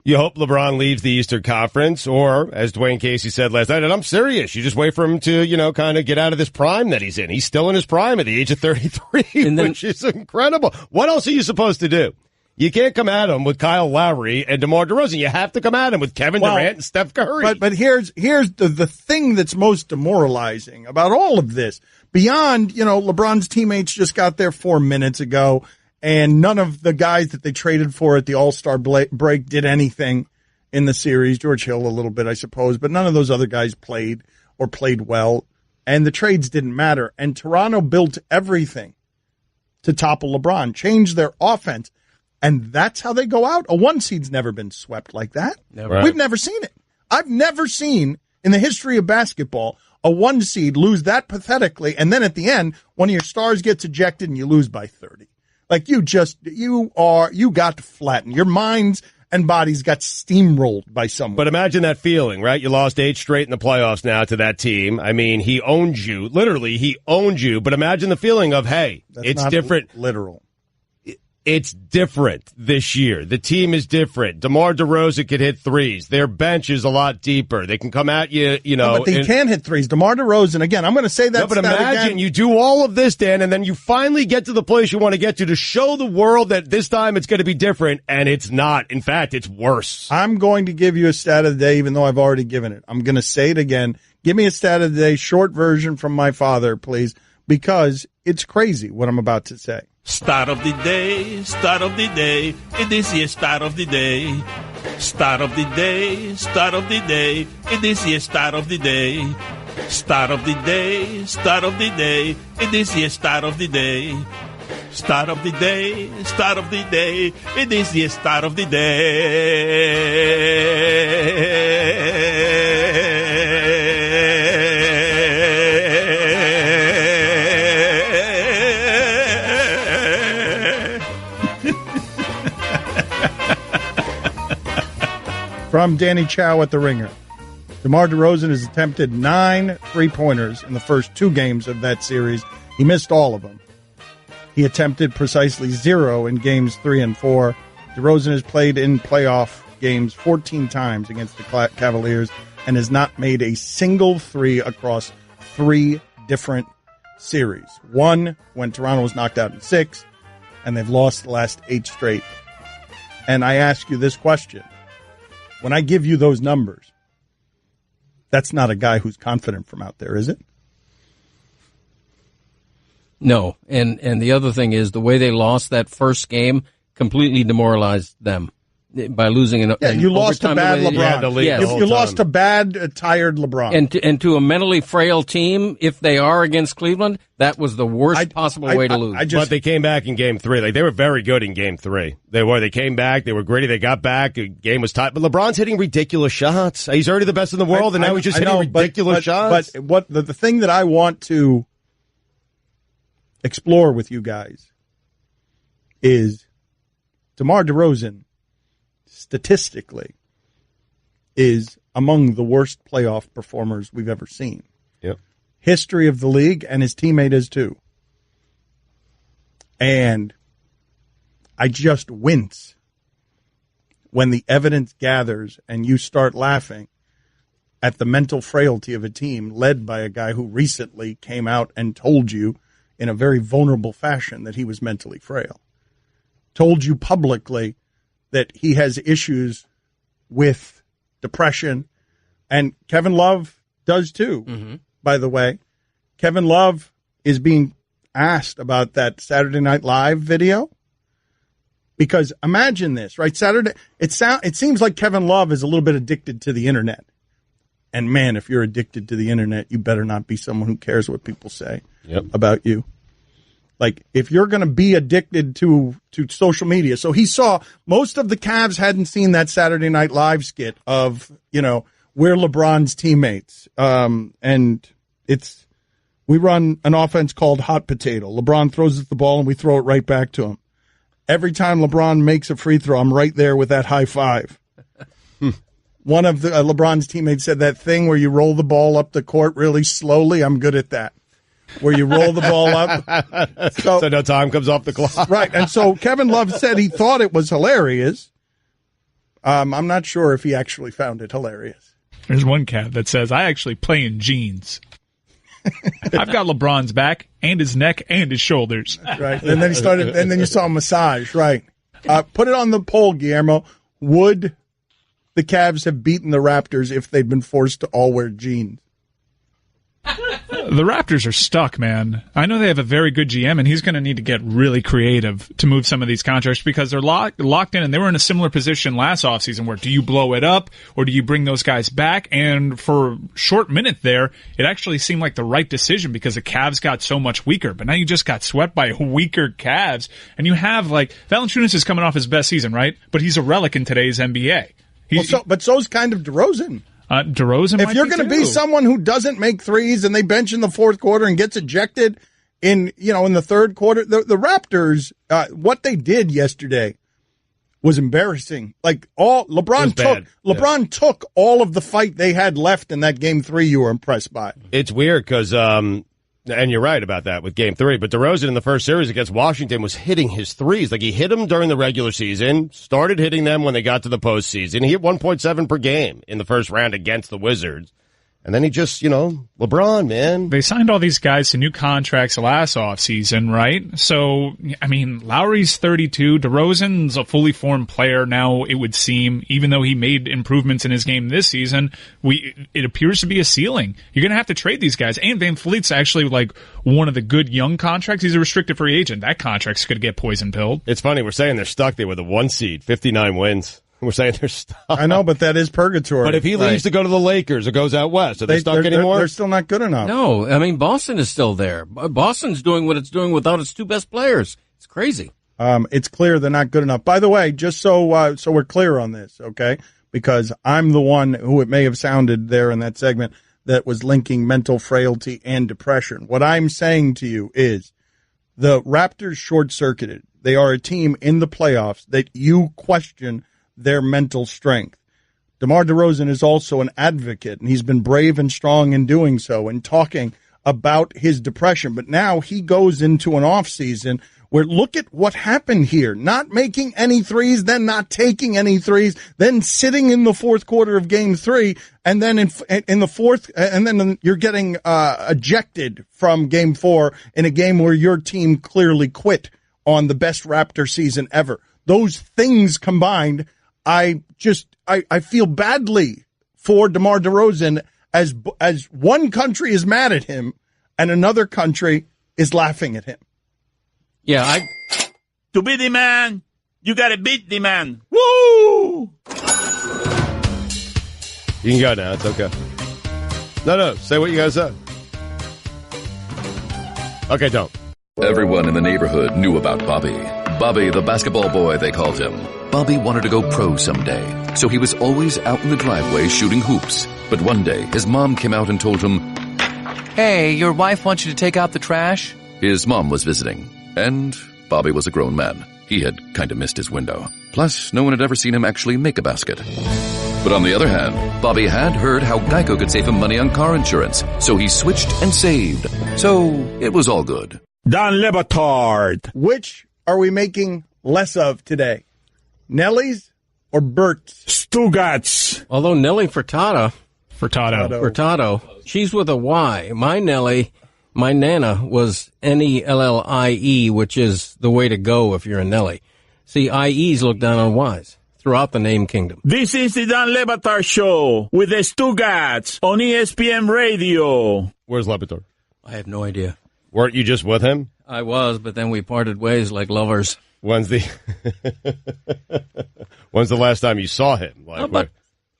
You hope LeBron leaves the Eastern Conference, or, as Dwayne Casey said last night, and I'm serious, you just wait for him to, kind of get out of this prime that he's in. He's still in his prime at the age of 33, which is incredible. What else are you supposed to do? You can't come at him with Kyle Lowry and DeMar DeRozan. You have to come at him with Kevin Durant and Steph Curry. But here's the thing that's most demoralizing about all of this. Beyond, LeBron's teammates just got there 4 minutes ago, and none of the guys that they traded for at the All-Star break did anything in the series. George Hill a little bit, I suppose, but none of those other guys played or played well, and the trades didn't matter. And Toronto built everything to topple LeBron, changed their offense. And that's how they go out. A 1 seed's never been swept like that. Never. Right. We've never seen it. I've never seen in the history of basketball a 1 seed lose that pathetically. And then at the end, one of your stars gets ejected and you lose by 30. Like you got flattened. Your minds and bodies got steamrolled by someone. But imagine that feeling, right? You lost 8 straight in the playoffs now to that team. I mean, he owned you. Literally, he owned you. But imagine the feeling of, hey, it's different. Literal. It's different this year. The team is different. DeMar DeRozan can hit threes. Their bench is a lot deeper. They can come at you, No, but they can hit threes. DeMar DeRozan, again, I'm going to say that. No, but imagine you do all of this, Dan, and then you finally get to the place you want to get to show the world that this time it's going to be different, and it's not. In fact, it's worse. I'm going to give you a stat of the day, even though I've already given it. I'm going to say it again. Give me a stat of the day, short version from my father, please, because it's crazy what I'm about to say. Start of the day, start of the day, it is the start of the day. Start of the day, start of the day, it is the start of the day. Start of the day, start of the day, it is the start of the day. Start of the day, start of the day, it is the start of the day. From Danny Chow at The Ringer. DeMar DeRozan has attempted 9 3-pointers in the first 2 games of that series. He missed all of them. He attempted precisely 0 in games 3 and 4. DeRozan has played in playoff games 14 times against the Cavaliers and has not made a single 3 across 3 different series. 1 when Toronto was knocked out in 6, and they've lost the last 8 straight. And I ask you this question. When I give you those numbers, that's not a guy who's confident from out there, is it? No. And the other thing is the way they lost that first game completely demoralized them by losing an you lost to bad LeBron. You lost to bad, tired LeBron. And to a mentally frail team, if they are against Cleveland, that was the worst possible way to lose. But they came back in game 3. Like, they were very good in game 3. They came back. They were gritty. They got back. The game was tight. But LeBron's hitting ridiculous shots. He's already the best in the world, and now he's just hitting ridiculous shots. But what the thing that I want to explore with you guys is DeMar DeRozan statistically is among the worst playoff performers we've ever seen. Yep. History of the league, and his teammate is too. And I just wince when the evidence gathers and you start laughing at the mental frailty of a team led by a guy who recently came out and told you in a very vulnerable fashion that he was mentally frail, told you publicly that he has issues with depression, and Kevin Love does too, by the way. Kevin Love is being asked about that Saturday Night Live video. Because imagine this, right? It seems like Kevin Love is a little bit addicted to the internet. And man, if you're addicted to the internet, you better not be someone who cares what people say about you. Like, if you're going to be addicted to social media. So he saw, most of the Cavs hadn't seen that Saturday Night Live skit of, we're LeBron's teammates. And we run an offense called Hot Potato. LeBron throws us the ball and we throw it right back to him. Every time LeBron makes a free throw, I'm right there with that high five. One of the LeBron's teammates said that thing where you roll the ball up the court really slowly. I'm good at that. Where you roll the ball up. So no time comes off the clock. Right. And so Kevin Love said he thought it was hilarious. I'm not sure if he actually found it hilarious. There's one Cav that says, I actually play in jeans. I've got LeBron's back and his neck and his shoulders. Right. And then you saw a massage. Right. Put it on the poll, Guillermo. Would the Cavs have beaten the Raptors if they'd been forced to all wear jeans? The Raptors are stuck, man. I know they have a very good GM, and he's going to need to get really creative to move some of these contracts because they're locked in, and they were in a similar position last offseason where do you blow it up or do you bring those guys back? And for a short minute there, it actually seemed like the right decision because the Cavs got so much weaker. But now you just got swept by weaker Cavs, and you have, Valanciunas is coming off his best season, right? But he's a relic in today's NBA. But so's kind of DeRozan. DeRozan, if you're going to be someone who doesn't make threes and they bench in the fourth quarter and gets ejected in the third quarter, the Raptors, what they did yesterday was embarrassing. LeBron took all of the fight they had left in that game 3 you were impressed by. It's weird because, and you're right about that with game 3, but DeRozan in the first series against Washington was hitting his threes. He hit them during the regular season, started hitting them when they got to the postseason. He hit 1.7 per game in the first round against the Wizards. And then he just, LeBron, man. They signed all these guys to new contracts last offseason, right? So, Lowry's 32. DeRozan's a fully formed player now, it would seem, even though he made improvements in his game this season. It appears to be a ceiling. You're going to have to trade these guys. And Van Fleet's actually one of the good young contracts. He's a restricted free agent. That contract's going to get poison pilled. It's funny. We're saying they're stuck there with a 1 seed, 59 wins. We're saying they're stuck. I know, but that is purgatory. But if he leaves to go to the Lakers or goes out west, are they stuck anymore? They're still not good enough. No, Boston is still there. Boston's doing what it's doing without its two best players. It's crazy. It's clear they're not good enough. By the way, just so we're clear on this, okay? Because I'm the one who it may have sounded there in that segment that was linking mental frailty and depression. What I'm saying to you is the Raptors short-circuited. They are a team in the playoffs that you question their mental strength. DeMar DeRozan is also an advocate, and he's been brave and strong in doing so and talking about his depression. But now he goes into an offseason where look at what happened here. Not making any threes, then not taking any threes, then sitting in the fourth quarter of game 3, and then in the fourth, and then you're getting ejected from game 4 in a game where your team clearly quit on the best Raptor season ever. Those things combined, I feel badly for DeMar DeRozan as one country is mad at him and another country is laughing at him. Yeah, to be the man, you got to beat the man. Woo! You can go now. It's okay. No. Say what you guys said. Okay, don't. Everyone in the neighborhood knew about Bobby. Bobby, the basketball boy, they called him. Bobby wanted to go pro someday, so he was always out in the driveway shooting hoops. But one day, his mom came out and told him, "Hey, your wife wants you to take out the trash?" His mom was visiting, and Bobby was a grown man. He had kind of missed his window. Plus, no one had ever seen him actually make a basket. But on the other hand, Bobby had heard how Geico could save him money on car insurance, so he switched and saved. So it was all good. Don Batard. Which are we making less of today? Nellie's or Bert? Stugotz. Although Nelly Furtado, she's with a Y. My Nelly, my Nana was Nellie, which is the way to go if you're a Nelly. See, IEs look down on Ys throughout the name kingdom. This is the Dan Le Batard Show with the Stugotz on ESPN Radio. Where's Le Batard? I have no idea. Weren't you just with him? I was, but then we parted ways like lovers. When's the last time you saw him? About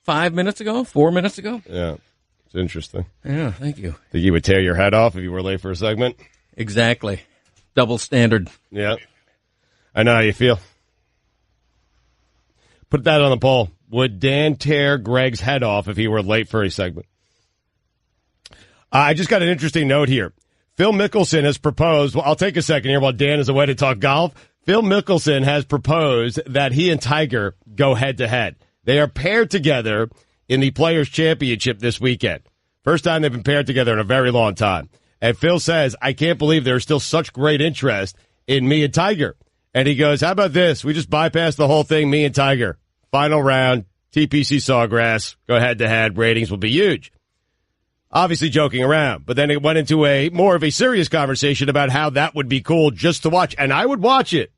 5 minutes ago, 4 minutes ago. Yeah, it's interesting. Yeah, thank you. Think you would tear your head off if you were late for a segment? Exactly. Double standard. Yeah. I know how you feel. Put that on the poll. Would Dan tear Greg's head off if he were late for a segment? I just got an interesting note here. Phil Mickelson has proposed. Well, I'll take a second here while Dan is away to talk golf. Phil Mickelson has proposed that he and Tiger go head-to-head. They are paired together in the Players' Championship this weekend. First time they've been paired together in a very long time. And Phil says, I can't believe there's still such great interest in me and Tiger. And he goes, how about this? We just bypass the whole thing, me and Tiger. Final round, TPC Sawgrass, go head-to-head, ratings will be huge. Obviously joking around, but then it went into a more of a serious conversation about how that would be cool just to watch. And I would watch it.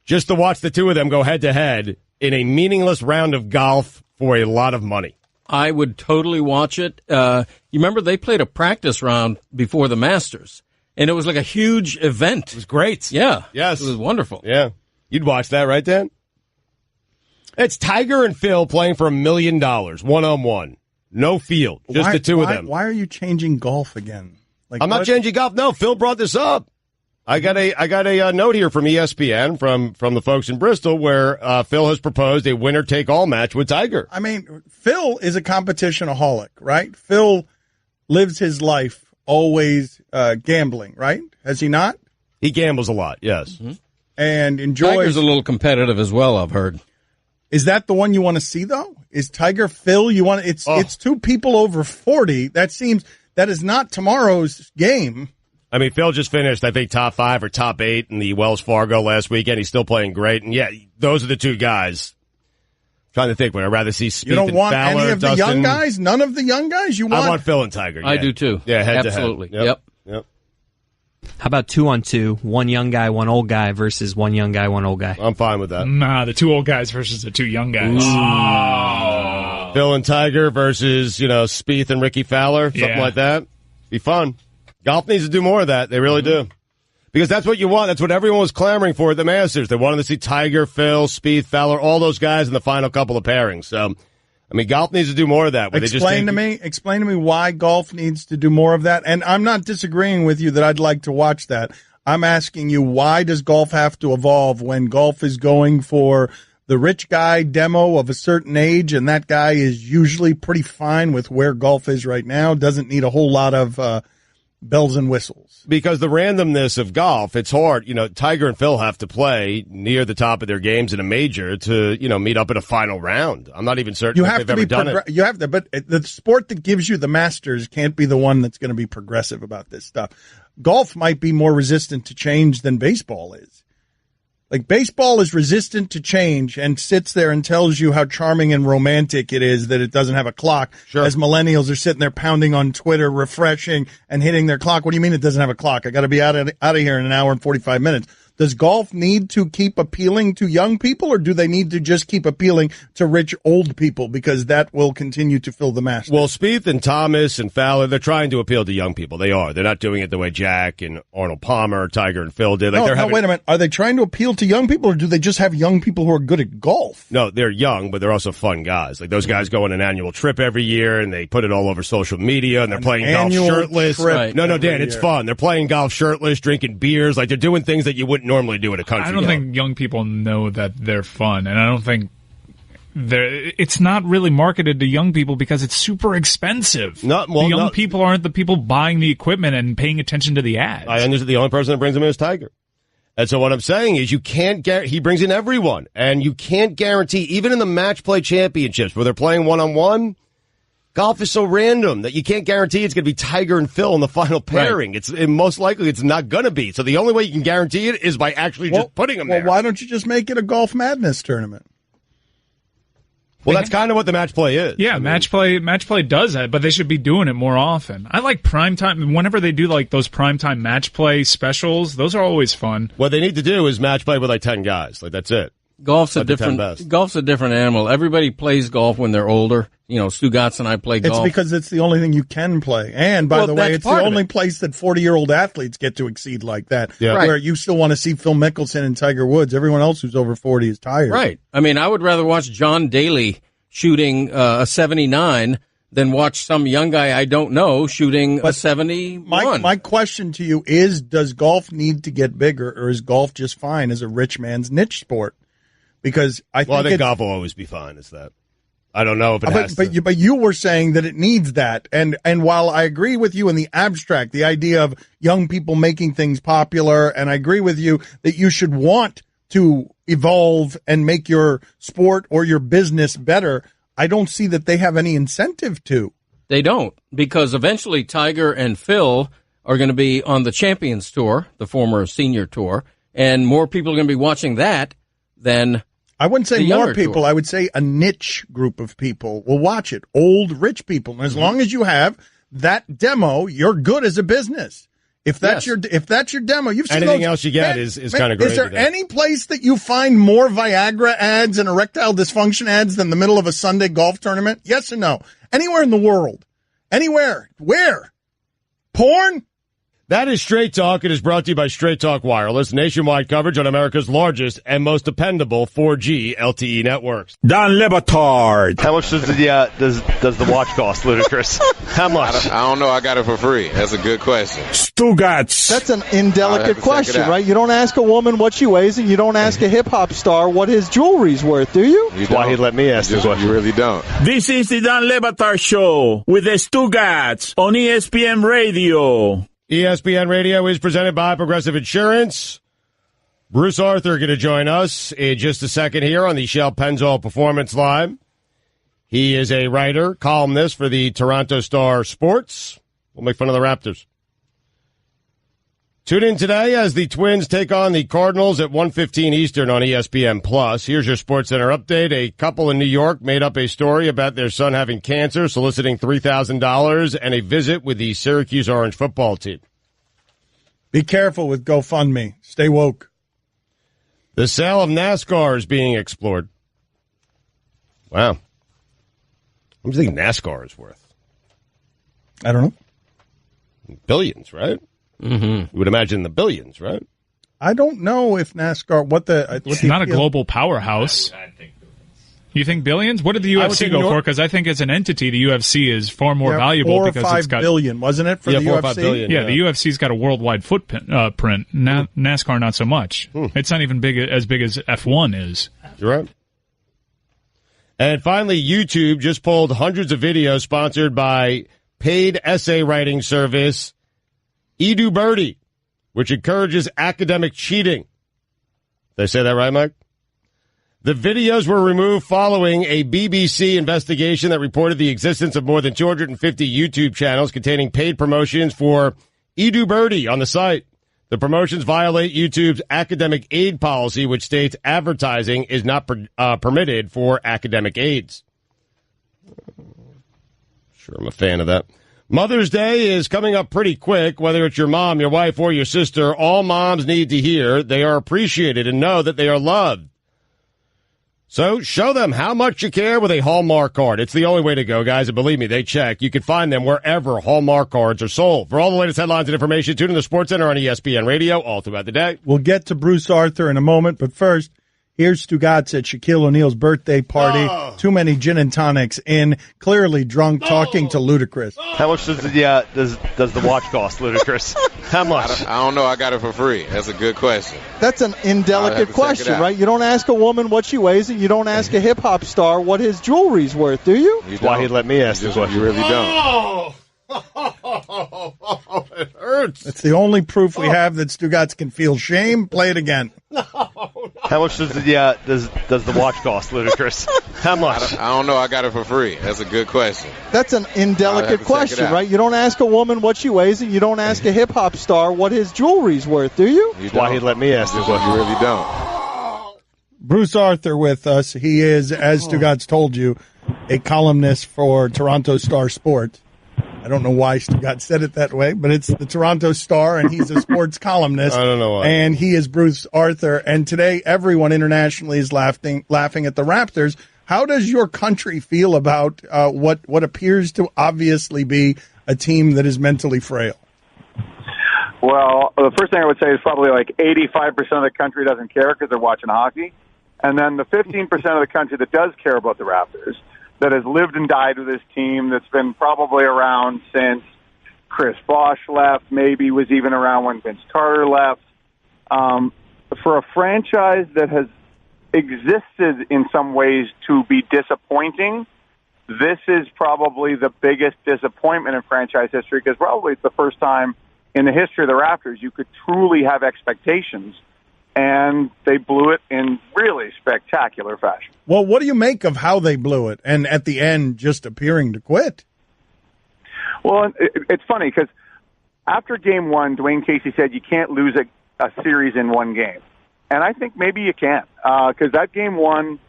Just to watch the two of them go head-to-head in a meaningless round of golf for a lot of money. I would totally watch it. You remember they played a practice round before the Masters, and it was like a huge event. It was great. Yeah. Yes. It was wonderful. Yeah. You'd watch that, right, Dan? It's Tiger and Phil playing for $1 million, one-on-one. No field, just the two of them. Why are you changing golf again? I'm not changing golf. No, Phil brought this up. I got a note here from ESPN from the folks in Bristol where Phil has proposed a winner-take-all match with Tiger. I mean, Phil is a competitionaholic, right? Phil lives his life always gambling, right? Has he not? He gambles a lot, yes. Mm-hmm. And enjoys. Tiger's a little competitive as well, I've heard. Is that the one you want to see, though? Is Tiger Phil? You want it's two people over 40. That is not tomorrow's game. I mean, Phil just finished, I think, top 5 or top 8 in the Wells Fargo last weekend. He's still playing great. And, yeah, those are the two guys. I'm trying to think, would I rather see Spieth and Fowler? You don't want any of the young guys? None of the young guys? I want Phil and Tiger. Yeah. I do, too. Yeah, head Absolutely. to head. Yep. How about 2-on-2? One young guy, one old guy versus one young guy, one old guy. I'm fine with that. Nah, the two old guys versus the two young guys. Oh. Phil and Tiger versus, Spieth and Ricky Fowler, something like that. Be fun. Golf needs to do more of that. They really do. Because that's what you want. That's what everyone was clamoring for at the Masters. They wanted to see Tiger, Phil, Spieth, Fowler, all those guys in the final couple of pairings. So, I mean, golf needs to do more of that. Explain to me why golf needs to do more of that. And I'm not disagreeing with you that I'd like to watch that. I'm asking you, why does golf have to evolve when golf is going for the rich guy demo of a certain age, and that guy is usually pretty fine with where golf is right now, doesn't need a whole lot of bells and whistles? Because the randomness of golf, it's hard. Tiger and Phil have to play near the top of their games in a major to, meet up in a final round. I'm not even certain if they've ever done it. You have to, but the sport that gives you the Masters can't be the one that's going to be progressive about this stuff. Golf might be more resistant to change than baseball is. Like, baseball is resistant to change and sits there and tells you how charming and romantic it is that it doesn't have a clock. Sure. As millennials are sitting there pounding on Twitter, refreshing and hitting their clock. What do you mean it doesn't have a clock? I got to be out of here in an hour and 45 minutes. Does golf need to keep appealing to young people, or do they need to just keep appealing to rich old people, because that will continue to fill the Masters? Well, Spieth and Thomas and Fowler, they're trying to appeal to young people. They are. They're not doing it the way Jack and Arnold Palmer, Tiger and Phil did. Wait a minute. Are they trying to appeal to young people, or do they just have young people who are good at golf? No, they're young, but they're also fun guys. Like, those guys go on an annual trip every year, and they put it all over social media, and they're playing golf shirtless. Right. No, Dan, it's fun. They're playing golf shirtless, drinking beers. Like, they're doing things that you wouldn't normally do in a country. I don't think young people know that they're fun, and I don't think it's not really marketed to young people because it's super expensive. Young people aren't the people buying the equipment and paying attention to the ads. I understand the only person that brings them in is Tiger. And so what I'm saying is he brings in everyone, and you can't guarantee, even in the match play championships where they're playing one-on-one, golf is so random that you can't guarantee it's going to be Tiger and Phil in the final pairing. Right. Most likely it's not going to be. So the only way you can guarantee it is by actually just putting them there. Well, why don't you just make it a Golf Madness tournament? Well, that's kind of what the match play is. Yeah, match play does that, but they should be doing it more often. I like primetime. Whenever they do like those primetime match play specials, those are always fun. What they need to do is match play with like 10 guys. Like that's it. Golf's a different animal. Everybody plays golf when they're older. You know, Stugotz and I play golf. It's because it's the only thing you can play. And by the way, it's the only place that 40-year-old athletes get to exceed like that. Yeah. Where you still want to see Phil Mickelson and Tiger Woods. Everyone else who's over 40 is tired. Right. I mean, I would rather watch John Daly shooting a 79 than watch some young guy I don't know shooting a 71. My question to you is, does golf need to get bigger, or is golf just fine as a rich man's niche sport? Because I think golf will always be fine as that. I don't know if it has to. But you were saying that it needs that. And while I agree with you in the abstract, the idea of young people making things popular, and I agree with you that you should want to evolve and make your sport or your business better, I don't see that they have any incentive to. They don't, because eventually Tiger and Phil are going to be on the Champions Tour, the former senior tour, and more people are going to be watching that than I wouldn't say more people. Tour. I would say a niche group of people will watch it. Old, rich people. And as long as you have that demo, you're good as a business. If that's your demo, you've seen anything else you get is kind of great. Is there any place that you find more Viagra ads and erectile dysfunction ads than the middle of a Sunday golf tournament? Yes or no? Anywhere in the world. Anywhere. Where? Porn? That is Straight Talk. It is brought to you by Straight Talk Wireless, nationwide coverage on America's largest and most dependable 4G LTE networks. Don Le Batard. How much does the watch cost, Ludacris? How much? I don't know. I got it for free. That's a good question. Stugotz. That's an indelicate question, right? You don't ask a woman what she weighs, and you don't ask a hip-hop star what his jewelry's worth, do you? That's why he let me ask this question. You really don't. This is the Don Le Batard Show with the Stugotz on ESPN Radio. ESPN Radio is presented by Progressive Insurance. Bruce Arthur going to join us in just a second here on the Shell Pennzoil Performance Line. He is a writer, columnist for the Toronto Star Sports. We'll make fun of the Raptors. Tune in today as the Twins take on the Cardinals at 1:15 Eastern on ESPN+. Here's your SportsCenter update. A couple in New York made up a story about their son having cancer, soliciting $3,000 and a visit with the Syracuse Orange football team. Be careful with GoFundMe. Stay woke. The sale of Nascar is being explored. Wow. What do you think NASCAR is worth? I don't know. Billions, right? Mm-hmm. You would imagine the billions, right? I don't know if NASCAR, it's not a global powerhouse. You think billions? What did the UFC go for? Because I think as an entity, the UFC is far more valuable because it's got $4 or $5 billion, wasn't it, for the UFC? 4 or 5 billion, yeah, the UFC's got a worldwide footprint. NASCAR, not so much. It's not even as big as F1 is. You're right. And finally, YouTube just pulled hundreds of videos sponsored by paid essay writing service EduBirdie, which encourages academic cheating. Did I say that right, Mike? The videos were removed following a BBC investigation that reported the existence of more than 250 YouTube channels containing paid promotions for EduBirdie on the site. The promotions violate YouTube's academic aid policy, which states advertising is not permitted for academic aids. Sure, I'm a fan of that. Mother's Day is coming up pretty quick. Whether it's your mom, your wife, or your sister, all moms need to hear they are appreciated and know that they are loved. So show them how much you care with a Hallmark card. It's the only way to go, guys, and believe me, they check. You can find them wherever Hallmark cards are sold. For all the latest headlines and information, tune in to SportsCenter on ESPN Radio all throughout the day. We'll get to Bruce Arthur in a moment, but first, here's Stugotz at Shaquille O'Neal's birthday party. Too many gin and tonics in, clearly drunk, talking to Ludacris. How much does the watch cost, Ludacris? How much? I don't know. I got it for free. That's a good question. That's an indelicate question, right? You don't ask a woman what she weighs, and you don't ask a hip-hop star what his jewelry's worth, do you? That's why he let me ask this question. You really don't. It hurts. It's the only proof we have that Stugotz can feel shame. Play it again. How much does the watch cost, Ludacris? How much? I don't know. I got it for free. That's a good question. That's an indelicate question, right? You don't ask a woman what she weighs, and you don't ask a hip-hop star what his jewelry's worth, do you? That's why he let me ask this question. You really don't. Bruce Arthur with us. He is, as Stugotz told you, a columnist for Toronto Star Sports. I don't know why Stugotz said it that way, but it's the Toronto Star, and he's a sports columnist. I don't know why. And he is Bruce Arthur. And today, everyone internationally is laughing at the Raptors. How does your country feel about what appears to obviously be a team that is mentally frail? Well, the first thing I would say is probably like 85% of the country doesn't care because they're watching hockey. And then the 15% of the country that does care about the Raptors, that has lived and died with this team, that's been probably around since Chris Bosh left, maybe was even around when Vince Carter left. For a franchise that has existed in some ways to be disappointing, this is probably the biggest disappointment in franchise history, because probably it's the first time in the history of the Raptors you could truly have expectations, and they blew it in really spectacular fashion. Well, what do you make of how they blew it, and at the end just appearing to quit? Well, it's funny, because after Game 1, Dwayne Casey said you can't lose a series in one game. And I think maybe you can, because that Game 1,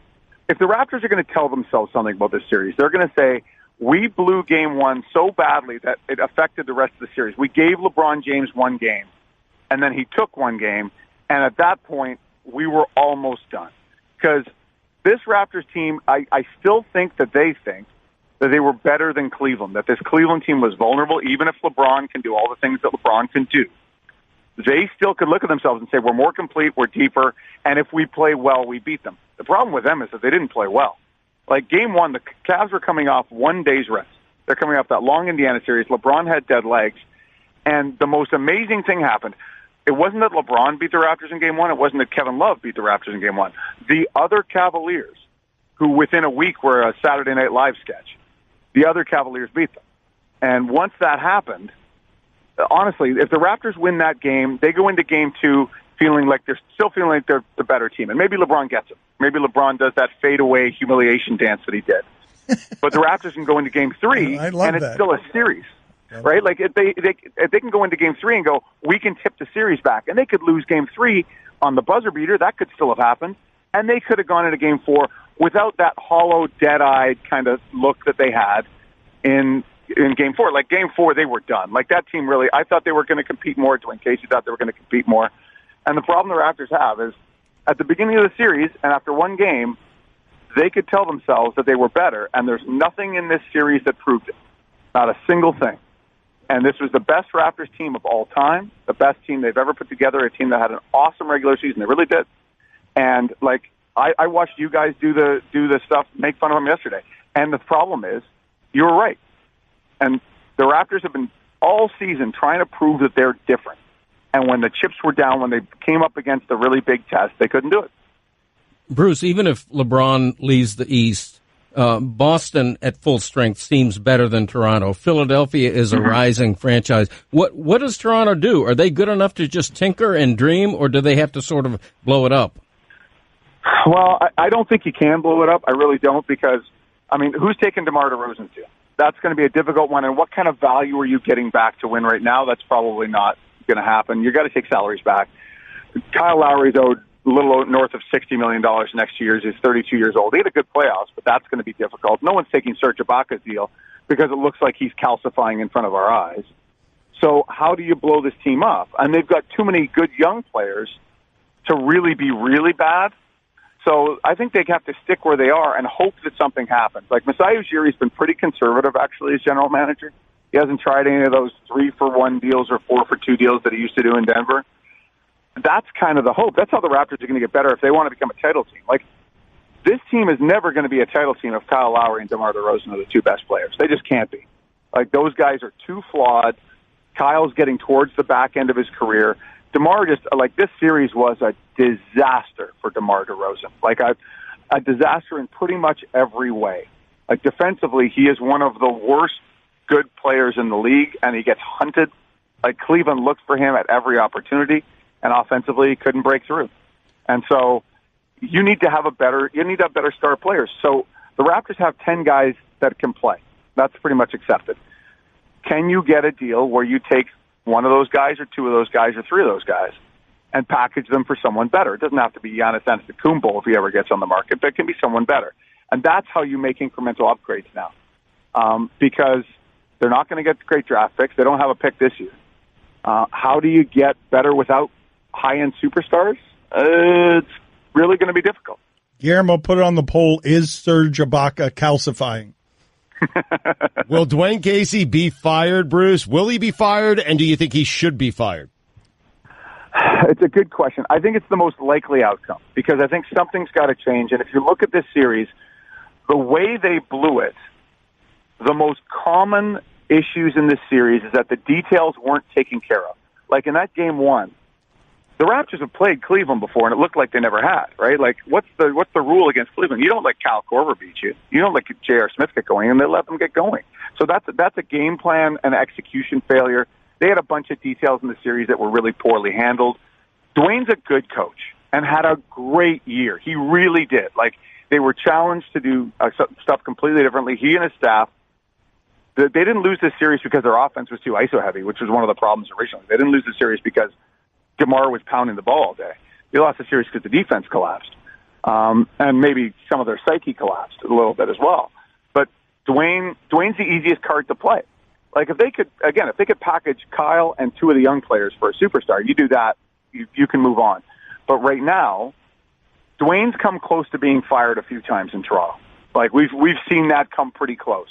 if the Raptors are going to tell themselves something about this series, they're going to say, we blew Game 1 so badly that it affected the rest of the series. We gave LeBron James one game, and then he took one game, and at that point, we were almost done. Because this Raptors team, I still think that they were better than Cleveland, that this Cleveland team was vulnerable, even if LeBron can do all the things that LeBron can do. They still could look at themselves and say, we're more complete, we're deeper, and if we play well, we beat them. The problem with them is that they didn't play well. Like Game 1, the Cavs were coming off 1 day's rest. They're coming off that long Indiana series. LeBron had dead legs, and the most amazing thing happened. It wasn't that LeBron beat the Raptors in Game 1. It wasn't that Kevin Love beat the Raptors in Game 1. The other Cavaliers, who within a week were a Saturday Night Live sketch, the other Cavaliers beat them. And once that happened, honestly, if the Raptors win that game, they go into Game 2 feeling like they're the better team. And maybe LeBron gets it. Maybe LeBron does that fadeaway humiliation dance that he did. But the Raptors can go into Game 3, and it's still a series. Right? Like, if they can go into Game 3 and go, we can tip the series back. And they could lose Game 3 on the buzzer beater. That could still have happened. And they could have gone into Game 4 without that hollow, dead-eyed kind of look that they had in Game 4. Like, Game 4, they were done. Like, that team really, I thought they were going to compete more. Dwayne Casey thought they were going to compete more. And the problem the Raptors have is, at the beginning of the series, and after one game, they could tell themselves that they were better, and there's nothing in this series that proved it. Not a single thing. And this was the best Raptors team of all time, the best team they've ever put together, a team that had an awesome regular season. They really did. And, like, I watched you guys do the stuff, make fun of them yesterday. And the problem is, you were right. And the Raptors have been all season trying to prove that they're different. And when the chips were down, when they came up against a really big test, they couldn't do it. Bruce, even if LeBron leads the East, Boston at full strength seems better than Toronto. Philadelphia is a rising franchise. What does Toronto do? Are they good enough to just tinker and dream, or do they have to sort of blow it up? Well, I don't think you can blow it up. I really don't, because, I mean, who's taking DeMar DeRozan to? That's going to be a difficult one. And what kind of value are you getting back to win right now? That's probably not going to happen. You've got to take salaries back. Kyle Lowry's owed a little north of $60 million next year. He's 32 years old. He had a good playoffs, but that's going to be difficult. No one's taking Serge Ibaka's deal because it looks like he's calcifying in front of our eyes. So how do you blow this team up? And they've got too many good young players to really be really bad. So I think they have to stick where they are and hope that something happens. Like, Masai Ujiri's been pretty conservative, actually, as general manager. He hasn't tried any of those 3-for-1 deals or 4-for-2 deals that he used to do in Denver. That's kind of the hope. That's how the Raptors are going to get better if they want to become a title team. Like, this team is never going to be a title team if Kyle Lowry and DeMar DeRozan are the two best players. They just can't be. Like, those guys are too flawed. Kyle's getting towards the back end of his career. DeMar just, like, this series was a disaster for DeMar DeRozan. Like, a disaster in pretty much every way. Like, defensively, he is one of the worst good players in the league, and he gets hunted. Like, Cleveland looked for him at every opportunity, and offensively, he couldn't break through. And so you need to have better star players. So the Raptors have 10 guys that can play. That's pretty much accepted. Can you get a deal where you take one of those guys or two of those guys or three of those guys and package them for someone better. It doesn't have to be Giannis Antetokounmpo if he ever gets on the market, but it can be someone better. And that's how you make incremental upgrades now, because they're not going to get great draft picks. They don't have a pick this year. How do you get better without high-end superstars? It's really going to be difficult. Guillermo put it on the poll, is Serge Ibaka calcifying? Will Dwayne Casey be fired, Bruce? Will he be fired, and do you think he should be fired? It's a good question. I think it's the most likely outcome because I think something's got to change. And if you look at this series, the way they blew it, the most common issues in this series is that the details weren't taken care of. Like in that game one, the Raptors have played Cleveland before, and it looked like they never had, right? Like, what's the rule against Cleveland? You don't let Kyle Korver beat you. You don't let J.R. Smith get going, and they let them get going. So that's a game plan and execution failure. They had a bunch of details in the series that were really poorly handled. Dwayne's a good coach and had a great year. He really did. Like, they were challenged to do stuff completely differently. He and his staff, they didn't lose this series because their offense was too ISO-heavy, which was one of the problems originally. They didn't lose the series because DeMar was pounding the ball all day. They lost the series because the defense collapsed. And maybe some of their psyche collapsed a little bit as well. But Dwayne's the easiest card to play. Like, if they could package Kyle and two of the young players for a superstar, you do that, you can move on. But right now, Dwayne's come close to being fired a few times in Toronto. Like, we've seen that come pretty close.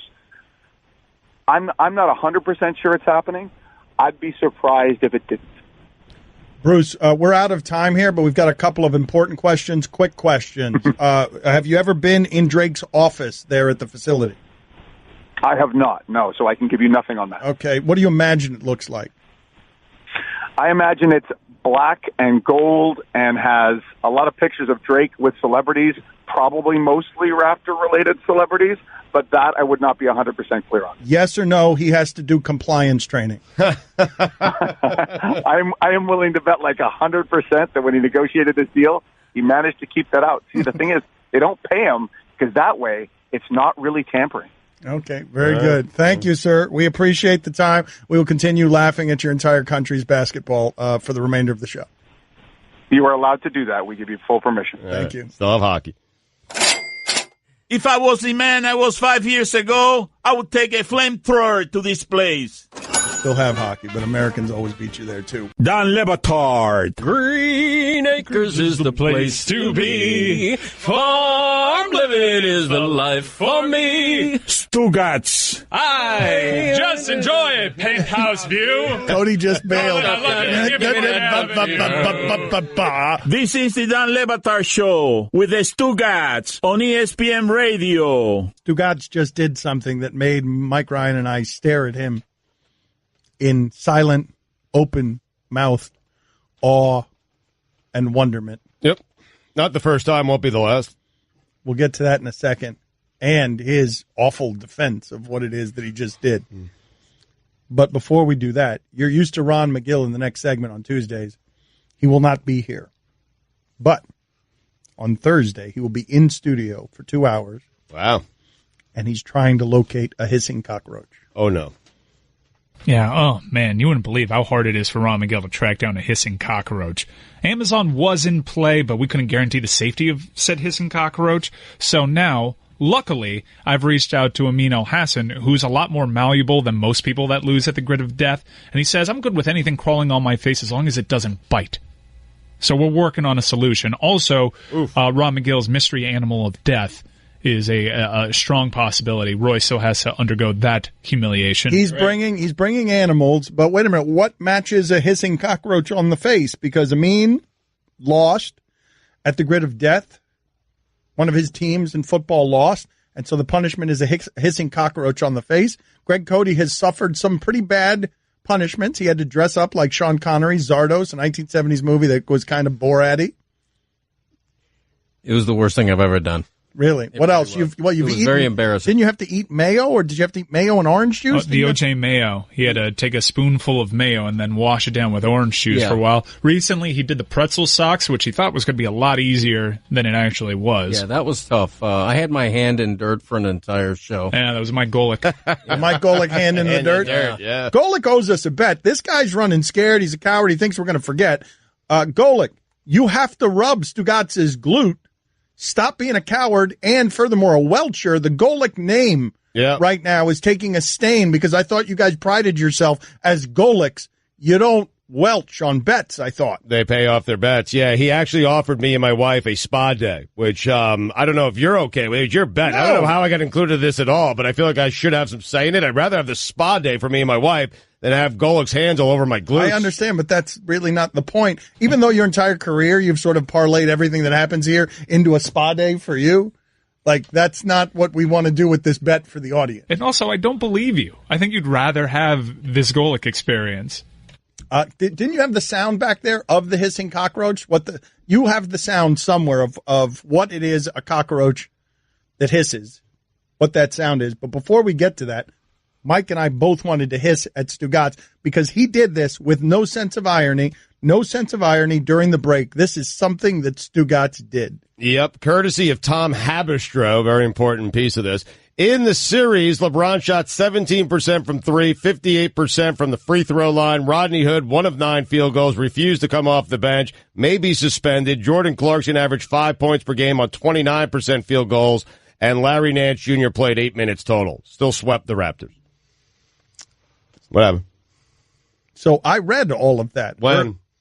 I'm not 100% sure it's happening. I'd be surprised if it didn't. Bruce, we're out of time here, but we've got a couple of important questions, quick questions. Have you ever been in Drake's office there at the facility? I have not, no, so I can give you nothing on that. Okay, what do you imagine it looks like? I imagine it's black and gold and has a lot of pictures of Drake with celebrities, probably mostly Raptor-related celebrities, but that I would not be 100% clear on. Yes or no, he has to do compliance training. I am willing to bet like 100% that when he negotiated this deal, he managed to keep that out. See, the thing is, they don't pay him because that way it's not really tampering. Okay, very good. Thank you, sir. We appreciate the time. We will continue laughing at your entire country's basketball for the remainder of the show. You are allowed to do that. We give you full permission. Thank you. Still have hockey. If I was the man I was 5 years ago, I would take a flamethrower to this place. Still have hockey, but Americans always beat you there, too. Don Le Batard. Green Acres is the place to be. Farm living is the life for me. Stugotz. I just enjoy a penthouse view. Cody just bailed. This is the Don Le Batard Show with the Stugotz on ESPN Radio. Stugotz just did something that made Mike Ryan and I stare at him in silent, open-mouthed awe and wonderment. Yep. Not the first time, won't be the last. We'll get to that in a second. And his awful defense of what it is that he just did. But before we do that, you're used to Ron McGill in the next segment on Tuesdays. He will not be here. But on Thursday, he will be in studio for 2 hours. Wow. And he's trying to locate a hissing cockroach. Oh, no. Yeah, oh man, you wouldn't believe how hard it is for Ron Miguel to track down a hissing cockroach. Amazon was in play, but we couldn't guarantee the safety of said hissing cockroach. So now, luckily, I've reached out to Amin El-Hassan, who's a lot more malleable than most people that lose at the grid of death. And he says, I'm good with anything crawling on my face as long as it doesn't bite. So we're working on a solution. Also, Ron Miguel's mystery animal of death is a strong possibility. Roy still has to undergo that humiliation. He's bringing animals, but wait a minute, what matches a hissing cockroach on the face? Because Amin lost at the grid of death. One of his teams in football lost, and so the punishment is a hissing cockroach on the face. Greg Cote has suffered some pretty bad punishments. He had to dress up like Sean Connery's Zardos, a 1970s movie that was kind of Borat-y. It was the worst thing I've ever done. Really? What else? You've it was eaten, very embarrassing. Didn't you have to eat mayo, or did you have to eat mayo and orange juice? The OJ mayo. He had to take a spoonful of mayo and then wash it down with orange juice for a while. Recently, he did the pretzel socks, which he thought was going to be a lot easier than it actually was. Yeah, that was tough. I had my hand in dirt for an entire show. Yeah, that was Mike Golick. Mike Golick, hand in the dirt? Yeah. Golick owes us a bet. This guy's running scared. He's a coward. He thinks we're going to forget. Golick, you have to rub Stugotz's glute. Stop being a coward. And furthermore, a Welcher, the Golick name right now is taking a stain because I thought you guys prided yourself as Golicks. You don't welch on bets, I thought. They pay off their bets. Yeah, he actually offered me and my wife a spa day, which I don't know if you're okay with. It's your bet. No. I don't know how I got included in this at all, but I feel like I should have some say in it. I'd rather have the spa day for me and my wife than have Golick's hands all over my glutes. I understand, but that's really not the point. Even though your entire career, you've sort of parlayed everything that happens here into a spa day for you. Like, that's not what we want to do with this bet for the audience. And also, I don't believe you. I think you'd rather have this Golick experience. Didn't you have the sound back there of the hissing cockroach? You have the sound somewhere of what it is, a cockroach that hisses, what that sound is. But before we get to that, Mike and I both wanted to hiss at Stugotz because he did this with no sense of irony during the break. This is something that Stugotz did. Yep, courtesy of Tom Haberstroh, very important piece of this. In the series, LeBron shot 17% from three, 58% from the free throw line. Rodney Hood, 1 of 9 field goals, refused to come off the bench, may be suspended. Jordan Clarkson averaged 5 points per game on 29% field goals, and Larry Nance Jr. played 8 minutes total. Still swept the Raptors. What happened? So I read all of that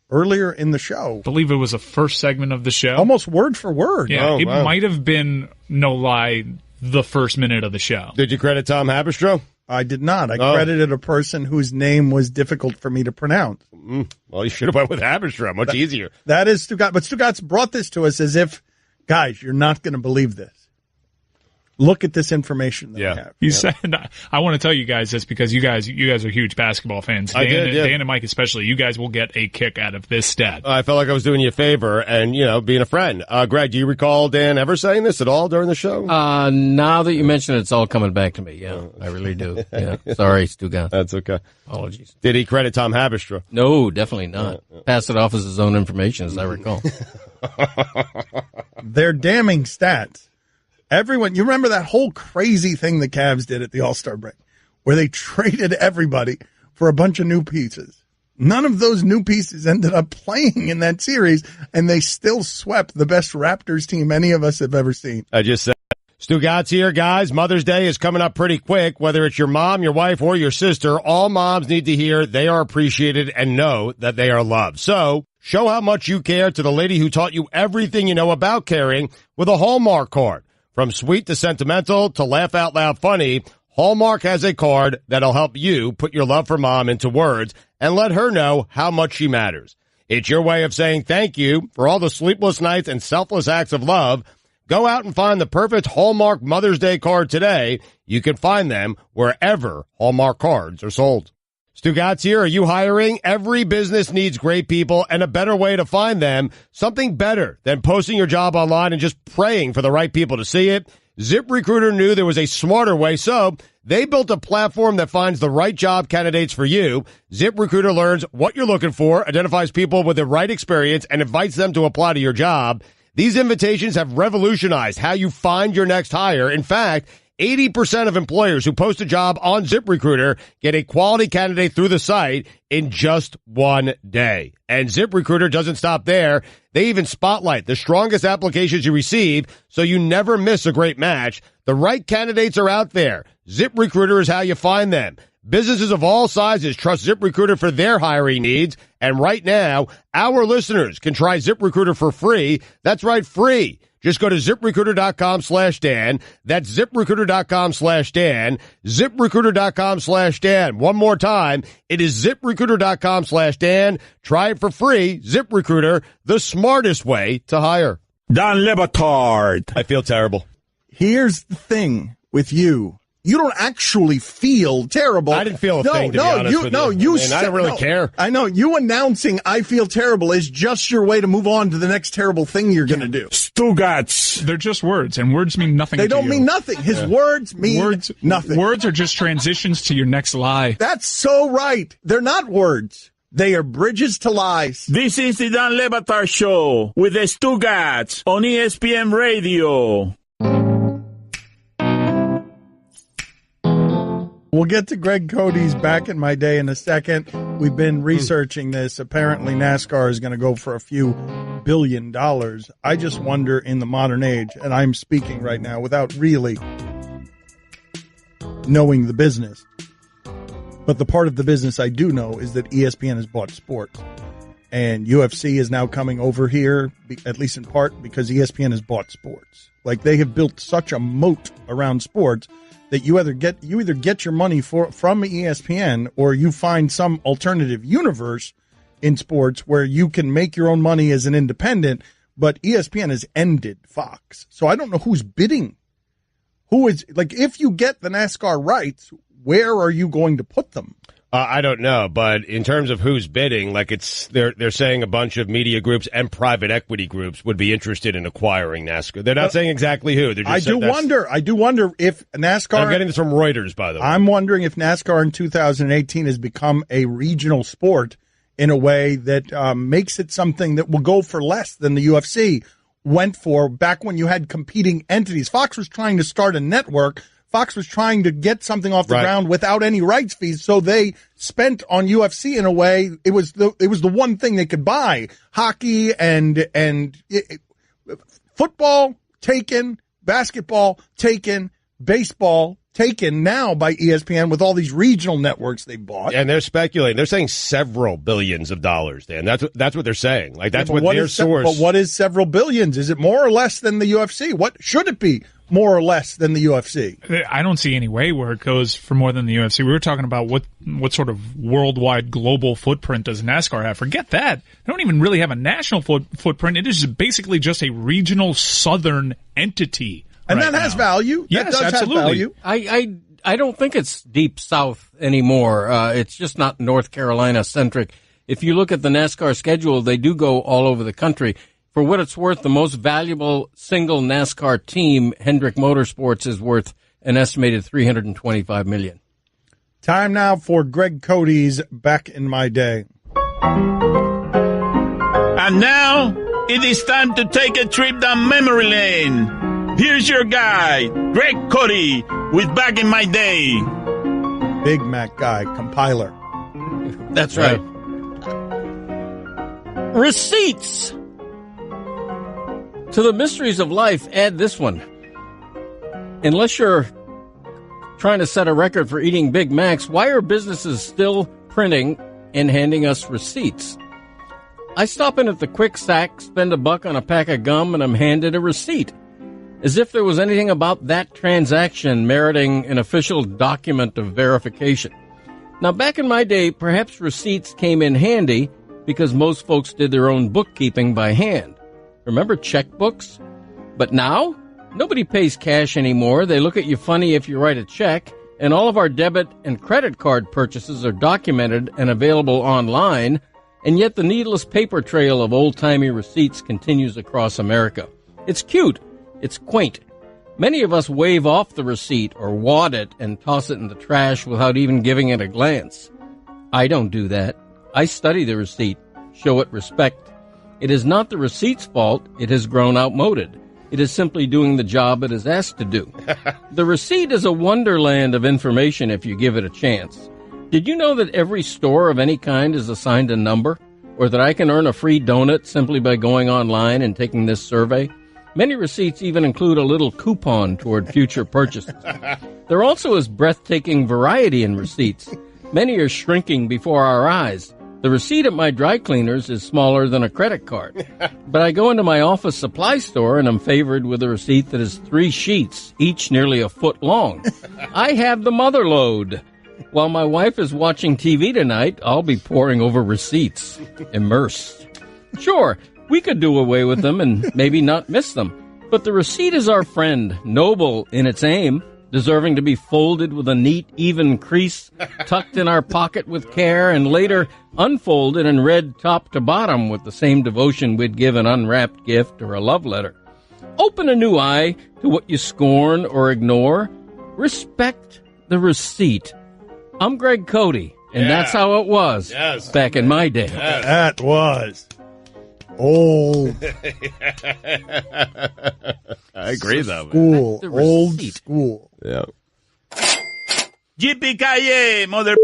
earlier in the show. I believe it was the first segment of the show. Almost word for word. Yeah, it might have been, no lie, the first minute of the show. Did you credit Tom Haberstroh? I did not. I credited a person whose name was difficult for me to pronounce. Well, you should have went with Haberstroh. Much easier. That is Stugotz. But Stugotz brought this to us as if, guys, you're not going to believe this. Look at this information that we have. He said, I want to tell you guys this because you guys are huge basketball fans. Dan and Mike especially. You guys will get a kick out of this stat. I felt like I was doing you a favor and, being a friend. Greg, do you recall Dan ever saying this at all during the show? Now that you mention it, it's all coming back to me. Yeah, I really do. Yeah. Sorry, Stugotz. That's okay. Apologies. Did he credit Tom Haberstroh? No, definitely not. Pass it off as his own information, as I recall. They're damning stats. Everyone, you remember that whole crazy thing the Cavs did at the All-Star break, where they traded everybody for a bunch of new pieces. None of those new pieces ended up playing in that series, and they still swept the best Raptors team any of us have ever seen. I just said, Stugotz here, guys. Mother's Day is coming up pretty quick. Whether it's your mom, your wife, or your sister, all moms need to hear they are appreciated and know that they are loved. So, show how much you care to the lady who taught you everything you know about caring with a Hallmark card. From sweet to sentimental to laugh out loud funny, Hallmark has a card that'll help you put your love for mom into words and let her know how much she matters. It's your way of saying thank you for all the sleepless nights and selfless acts of love. Go out and find the perfect Hallmark Mother's Day card today. You can find them wherever Hallmark cards are sold. Stugotz here. Are you hiring? Every business needs great people, and a better way to find them, something better than posting your job online and just praying for the right people to see it. ZipRecruiter knew there was a smarter way, so they built a platform that finds the right job candidates for you. ZipRecruiter learns what you're looking for, identifies people with the right experience, and invites them to apply to your job. These invitations have revolutionized how you find your next hire. In fact, 80% of employers who post a job on ZipRecruiter get a quality candidate through the site in just one day. And ZipRecruiter doesn't stop there. They even spotlight the strongest applications you receive so you never miss a great match. The right candidates are out there. ZipRecruiter is how you find them. Businesses of all sizes trust ZipRecruiter for their hiring needs. And right now, our listeners can try ZipRecruiter for free. That's right, free. Just go to ZipRecruiter.com/Dan. That's ZipRecruiter.com/Dan. ZipRecruiter.com/Dan. One more time. It is ZipRecruiter.com/Dan. Try it for free. ZipRecruiter, the smartest way to hire. Dan Le Batard. I feel terrible. Here's the thing with you. You don't actually feel terrible. I didn't feel a thing, to be honest with you. I don't really care. I know. You announcing I feel terrible is just your way to move on to the next terrible thing you're going to do. Stugotz. They're just words, and words mean nothing to you. They don't mean nothing. His words mean nothing. Words are just transitions to your next lie. That's so right. They're not words. They are bridges to lies. This is the Dan Le Batard Show with the Stugotz on ESPN Radio. We'll get to Greg Cote's Back in My Day in a second. We've been researching this. Apparently, NASCAR is going to go for a few $1 billion. I just wonder in the modern age, and I'm speaking right now without really knowing the business, but the part of the business I do know is that ESPN has bought sports. And UFC is now coming over here, at least in part, because ESPN has bought sports. Like, they have built such a moat around sports that you either get your money from ESPN, or you find some alternative universe in sports where you can make your own money as an independent. But ESPN has ended Fox, so I don't know who's bidding. Who is, like, if you get the NASCAR rights, where are you going to put them? I don't know, but in terms of who's bidding, like, they're saying a bunch of media groups and private equity groups would be interested in acquiring NASCAR. They're not saying exactly who. They're just I do wonder if NASCAR. I'm getting this from Reuters, by the way. I'm wondering if NASCAR in 2018 has become a regional sport in a way that makes it something that will go for less than the UFC went for back when you had competing entities. Fox was trying to start a network. Fox was trying to get something off the ground without any rights fees, so they spent on UFC in a way. It was the one thing they could buy. Hockey and football taken, basketball taken, baseball taken now by ESPN with all these regional networks they bought. And they're speculating. They're saying several billions of dollars, Dan. That's what they're saying. Like, that's what their source. But what is several billions? Is it more or less than the UFC? What should it be? More or less than the UFC? I don't see any way where it goes for more than the UFC. We were talking about what sort of worldwide global footprint does NASCAR have. Forget that. They don't even really have a national footprint. It is basically just a regional southern entity. And that has value. Yes, that does absolutely. have value. I don't think it's deep south anymore. It's just not North Carolina centric. If you look at the NASCAR schedule, they do go all over the country. For what it's worth, the most valuable single NASCAR team, Hendrick Motorsports, is worth an estimated $325 million. Time now for Greg Cote's Back in My Day. And now it is time to take a trip down memory lane. Here's your guy, Greg Cote, with Back in My Day. Big Mac guy, compiler. That's right. Receipts. To the mysteries of life, add this one. Unless you're trying to set a record for eating Big Macs, why are businesses still printing and handing us receipts? I stop in at the Quick Sack, spend $1 on a pack of gum, and I'm handed a receipt. As if there was anything about that transaction meriting an official document of verification. Now, back in my day, perhaps receipts came in handy because most folks did their own bookkeeping by hand. Remember checkbooks? But now, nobody pays cash anymore. They look at you funny if you write a check, and all of our debit and credit card purchases are documented and available online, and yet the needless paper trail of old-timey receipts continues across America. It's cute. It's quaint. Many of us wave off the receipt or wad it and toss it in the trash without even giving it a glance. I don't do that. I study the receipt, show it respect. It is not the receipt's fault. It has grown outmoded. It is simply doing the job it is asked to do. The receipt is a wonderland of information if you give it a chance. Did you know that every store of any kind is assigned a number? Or that I can earn a free donut simply by going online and taking this survey? Many receipts even include a little coupon toward future purchases. There also is breathtaking variety in receipts. Many are shrinking before our eyes. The receipt at my dry cleaners is smaller than a credit card. But I go into my office supply store and I'm favored with a receipt that is 3 sheets, each nearly a foot long. I have the mother load. While my wife is watching TV tonight, I'll be poring over receipts, immersed. Sure, we could do away with them and maybe not miss them. But the receipt is our friend, noble in its aim, deserving to be folded with a neat, even crease, tucked in our pocket with care, and later unfolded and read top to bottom with the same devotion we'd give an unwrapped gift or a love letter. Open a new eye to what you scorn or ignore. Respect the receipt. I'm Greg Cote, and that's how it was back in my day. That was old. I agree, though. School. Old school. Yeah. Yippee-ki-yay, mother...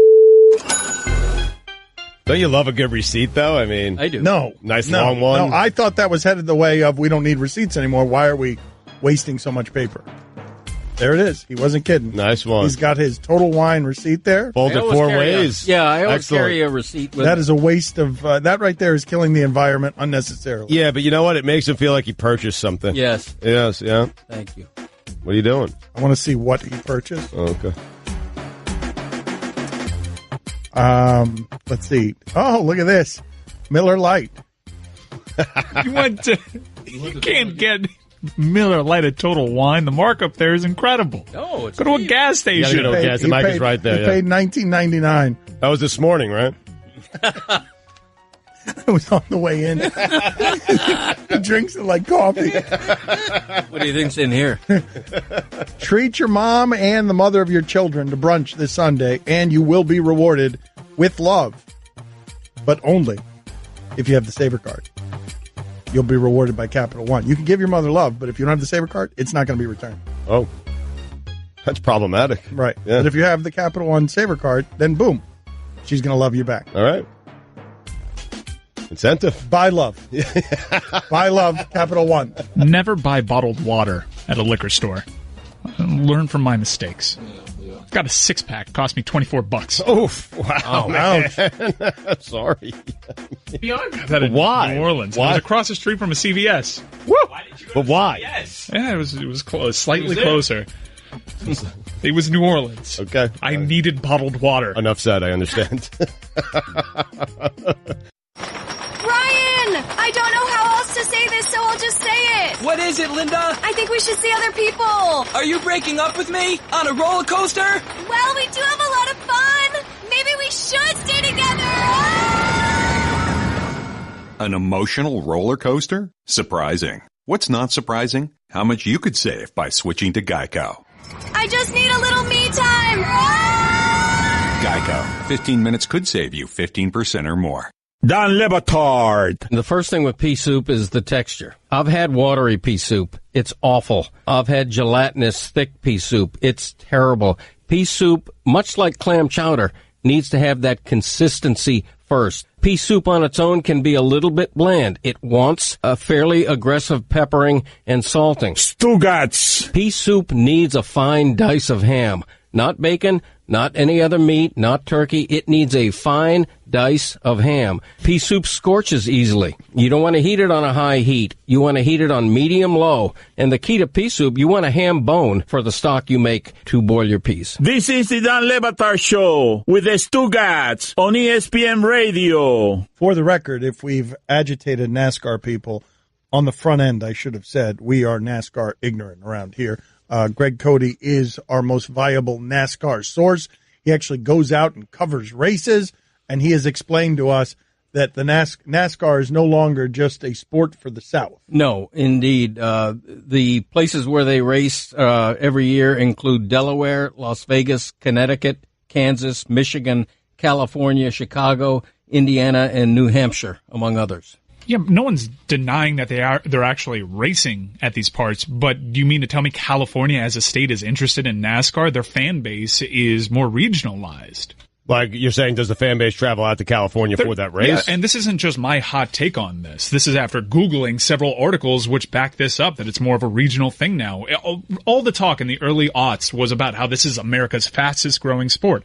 Don't you love a good receipt, though? I mean, I do. No. Nice long one. No, I thought that was headed the way of we don't need receipts anymore. Why are we wasting so much paper? There it is. He wasn't kidding. Nice one. He's got his Total Wine receipt there. Fold it 4 ways. I always carry a receipt with That is a waste of that right there is killing the environment unnecessarily. Yeah, but you know what? It makes him feel like he purchased something. Yes. Yes, yeah. Thank you. What are you doing? I want to see what he purchased. Oh, okay. Let's see. Oh, look at this. Miller Lite. You can't get Miller Lite at Total Wine. The markup there is incrable. No, it's go to a gas station. The mic is right there. He paid $19.99. That was this morning, right? It was on the way in. He drinks it like coffee. What do you think's in here? Treat your mom and the mother of your children to brunch this Sunday, and you will be rewarded with love. But only if you have the Saver card. You'll be rewarded by Capital One. You can give your mother love, but if you don't have the Saver card, it's not going to be returned. Oh, that's problematic. Right. Yeah. But if you have the Capital One Saver card, then boom, she's going to love you back. All right. Incentive. Buy love. Buy love, Capital One. Never buy bottled water at a liquor store. Learn from my mistakes. Got a 6-pack, cost me $24. Oof! Wow, man. Sorry. Beyond that, why? New Orleans. Why? It was across the street from a CVS. Woo! But why? Yes. Yeah, it was close, slightly closer. It was New Orleans. Okay. I needed bottled water. Enough said. I understand. Ryan! I don't know how else to say this, so I'll just say it. What is it, Linda? I think we should see other people. Are you breaking up with me? On a roller coaster? Well, we do have a lot of fun. Maybe we should stay together. An emotional roller coaster? Surprising. What's not surprising? How much you could save by switching to Geico. I just need a little me time. Geico. 15 minutes could save you 15% or more. Don Le Batard. The first thing with pea soup is the texture. I've had watery pea soup. It's awful. I've had gelatinous, thick pea soup. It's terrible. Pea soup, much like clam chowder, needs to have that consistency first. Pea soup on its own can be a little bit bland. It wants a fairly aggressive peppering and salting. Stugotz. Pea soup needs a fine dice of ham. Not bacon, not any other meat, not turkey. It needs a fine dice of ham. Pea soup scorches easily. You don't want to heat it on a high heat. You want to heat it on medium-low. And the key to pea soup, you want a ham bone for the stock you make to boil your peas. This is the Don Le Batard Show with the Stugotz on ESPN Radio. For the record, if we've agitated NASCAR people on the front end, I should have said we are NASCAR ignorant around here. Greg Cote is our most viable NASCAR source. He actually goes out and covers races, and he has explained to us that the NASCAR is no longer just a sport for the South. No, indeed. The places where they race every year include Delaware, Las Vegas, Connecticut, Kansas, Michigan, California, Chicago, Indiana, and New Hampshire, among others. Yeah, no one's denying that they're actually racing at these parts, but do you mean to tell me California as a state is interested in NASCAR? Their fan base is more regionalized. Like you're saying, does the fan base travel out to California for that race? Yeah, and this isn't just my hot take on this. This is after Googling several articles which back this up, that it's more of a regional thing now. All the talk in the early aughts was about how this is America's fastest growing sport.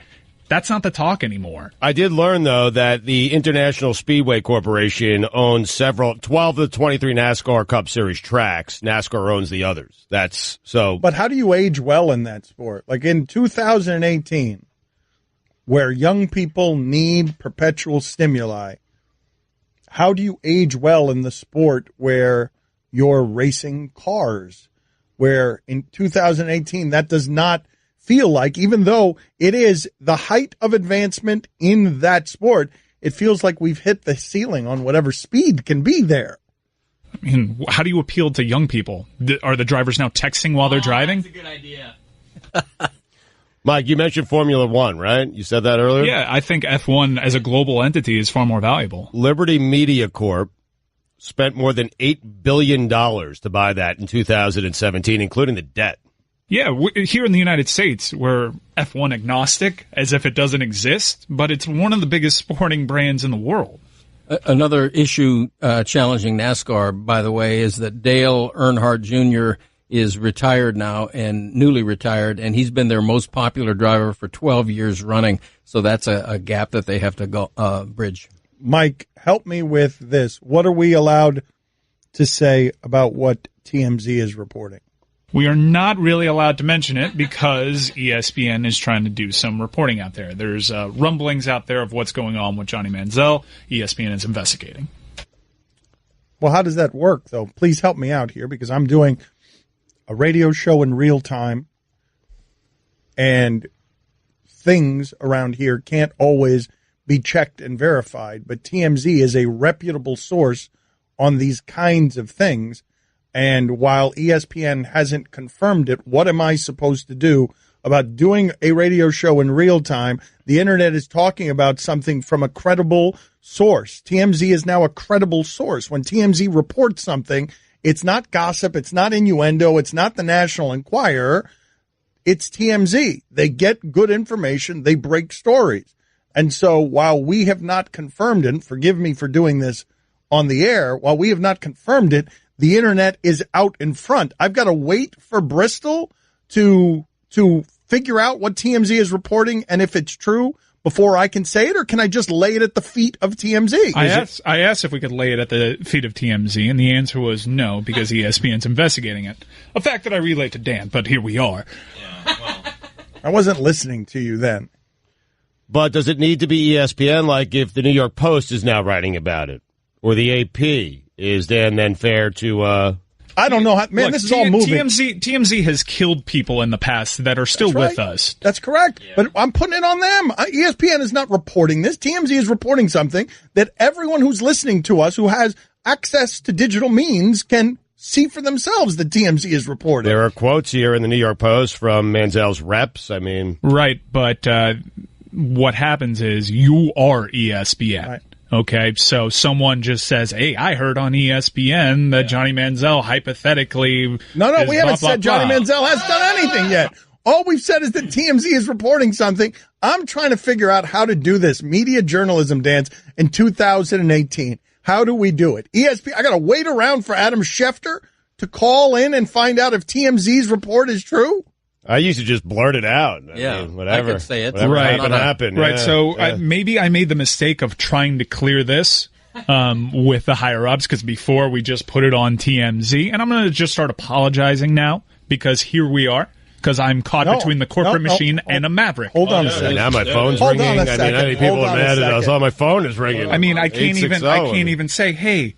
That's not the talk anymore. I did learn, though, that the International Speedway Corporation owns 12 of the 23 NASCAR Cup Series tracks. NASCAR owns the others. That's so. But how do you age well in that sport? Like in 2018, where young people need perpetual stimuli, how do you age well in the sport where you're racing cars? Where in 2018, that does not feel like, even though it is the height of advancement in that sport, it feels like we've hit the ceiling on whatever speed can be there. I mean, how do you appeal to young people? Are the drivers now texting while they're driving? That's a good idea. Mike, you mentioned Formula One, right? You said that earlier? Yeah, I think F1 as a global entity is far more valuable. Liberty Media Corp spent more than $8 billion to buy that in 2017, including the debt. Yeah, here in the United States, we're F1 agnostic, as if it doesn't exist, but it's one of the biggest sporting brands in the world. Another issue challenging NASCAR, by the way, is that Dale Earnhardt Jr. is retired now and newly retired, and he's been their most popular driver for 12 years running. So that's a gap that they have to go bridge. Mike, help me with this. What are we allowed to say about what TMZ is reporting? We are not really allowed to mention it because ESPN is trying to do some reporting out there. There's rumblings out there of what's going on with Johnny Manziel. ESPN is investigating. Well, how does that work, though? Please help me out here because I'm doing a radio show in real time, and things around here can't always be checked and verified. But TMZ is a reputable source on these kinds of things. And while ESPN hasn't confirmed it, what am I supposed to do about doing a radio show in real time? The internet is talking about something from a credible source. TMZ is now a credible source. When TMZ reports something, it's not gossip, it's not innuendo, it's not the National Enquirer, it's TMZ. They get good information, they break stories. And so while we have not confirmed it, forgive me for doing this on the air, while we have not confirmed it, the internet is out in front. I've got to wait for Bristol to figure out what TMZ is reporting and if it's true before I can say it, or can I just lay it at the feet of TMZ? I asked if we could lay it at the feet of TMZ, and the answer was no, because ESPN's investigating it. A fact that I relayed to Dan, but here we are. Yeah, well. I wasn't listening to you then. But does it need to be ESPN, like if the New York Post is now writing about it, or the AP? Is Dan then fair to... I don't know. Man, look, this is all moving. TMZ has killed people in the past that are still with us. That's correct. Yeah. But I'm putting it on them. ESPN is not reporting this. TMZ is reporting something that everyone who's listening to us, who has access to digital means, can see for themselves that TMZ is reporting. There are quotes here in the New York Post from Manziel's reps. I mean... Right, but what happens is you are ESPN. Right. Okay, so someone just says, hey, I heard on ESPN that Johnny Manziel hypothetically... No, we haven't said blah, Johnny Manziel has done anything yet. All we've said is that TMZ is reporting something. I'm trying to figure out how to do this media journalism dance in 2018. How do we do it? ESPN, I got to wait around for Adam Schefter to call in and find out if TMZ's report is true? I used to just blurt it out. I mean, whatever. I could say it. Right. Happened. Right. Yeah, so maybe I made the mistake of trying to clear this with the higher ups, because before we just put it on TMZ, and I'm going to just start apologizing now because here we are. Because I'm caught between the corporate machine and a Maverick. Hold on a second. Now my phone's ringing. I mean, I think people are mad at us. Oh, my phone is ringing. I mean, I can't even say, hey,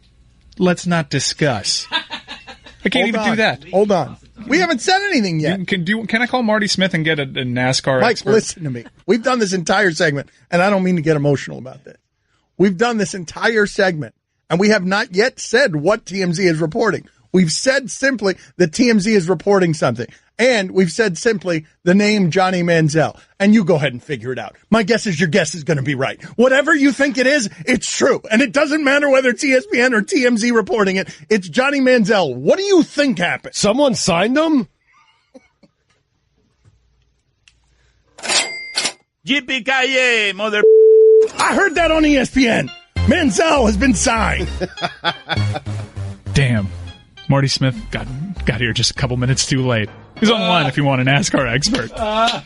let's not discuss. I can't even do that. Hold on. We haven't said anything yet. Can I call Marty Smith and get a NASCAR Mike, expert? listen to me. We've done this entire segment, and I don't mean to get emotional about this. We've done this entire segment, and we have not yet said what TMZ is reporting. We've said simply that TMZ is reporting something. And we've said simply the name Johnny Manziel. And you go ahead and figure it out. My guess is your guess is going to be right. Whatever you think it is, it's true. And it doesn't matter whether it's ESPN or TMZ reporting it. It's Johnny Manziel. What do you think happened? Someone signed him? Yippee-ki-yay, mother... I heard that on ESPN. Manziel has been signed. Damn. Marty Smith got here just a couple minutes too late. He's on the line if you want an NASCAR expert. I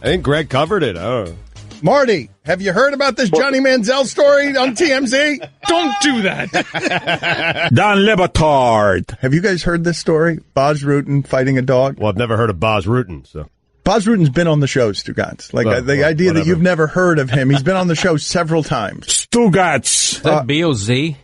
think Greg covered it. Oh, Marty, have you heard about this Johnny Manziel story on TMZ? Don't do that. Don Le Batard. Have you guys heard this story? Bas Rutten fighting a dog? Well, I've never heard of Bas Rutten, so. Bas Rutten's been on the show, Stugotz. Like the idea whatever. That you've never heard of him. He's been on the show several times. Stugotz. Is that B-O-Z?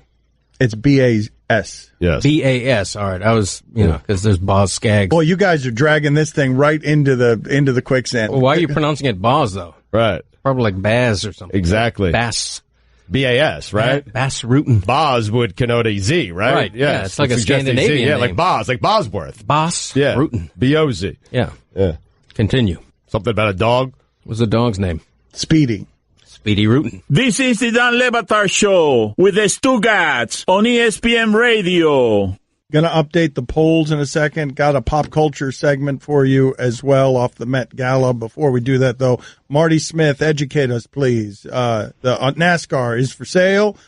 It's B-A-S. Yes. B-A-S. All right. I was, because there's Boz Skaggs. Boy, you guys are dragging this thing right into the quicksand. Well, why are you pronouncing it Boz, though? Right. Probably like Baz or something. Exactly. Bass. B-A-S, right? Bass Rutten. Baz would connote a Z, right? Right. Yeah, it's like a Scandinavian name. Yeah, like Baz, like Bosworth. Boss Rutten. B-O-Z. Yeah. Yeah. Continue. Something about a dog? What's the dog's name? Speedy. Speedy Rutten. This is the Dan Le Batard Show with the Stugotz on ESPN Radio. Going to update the polls in a second. Got a pop culture segment for you as well off the Met Gala. Before we do that, though, Marty Smith, educate us, please. The NASCAR is for sale.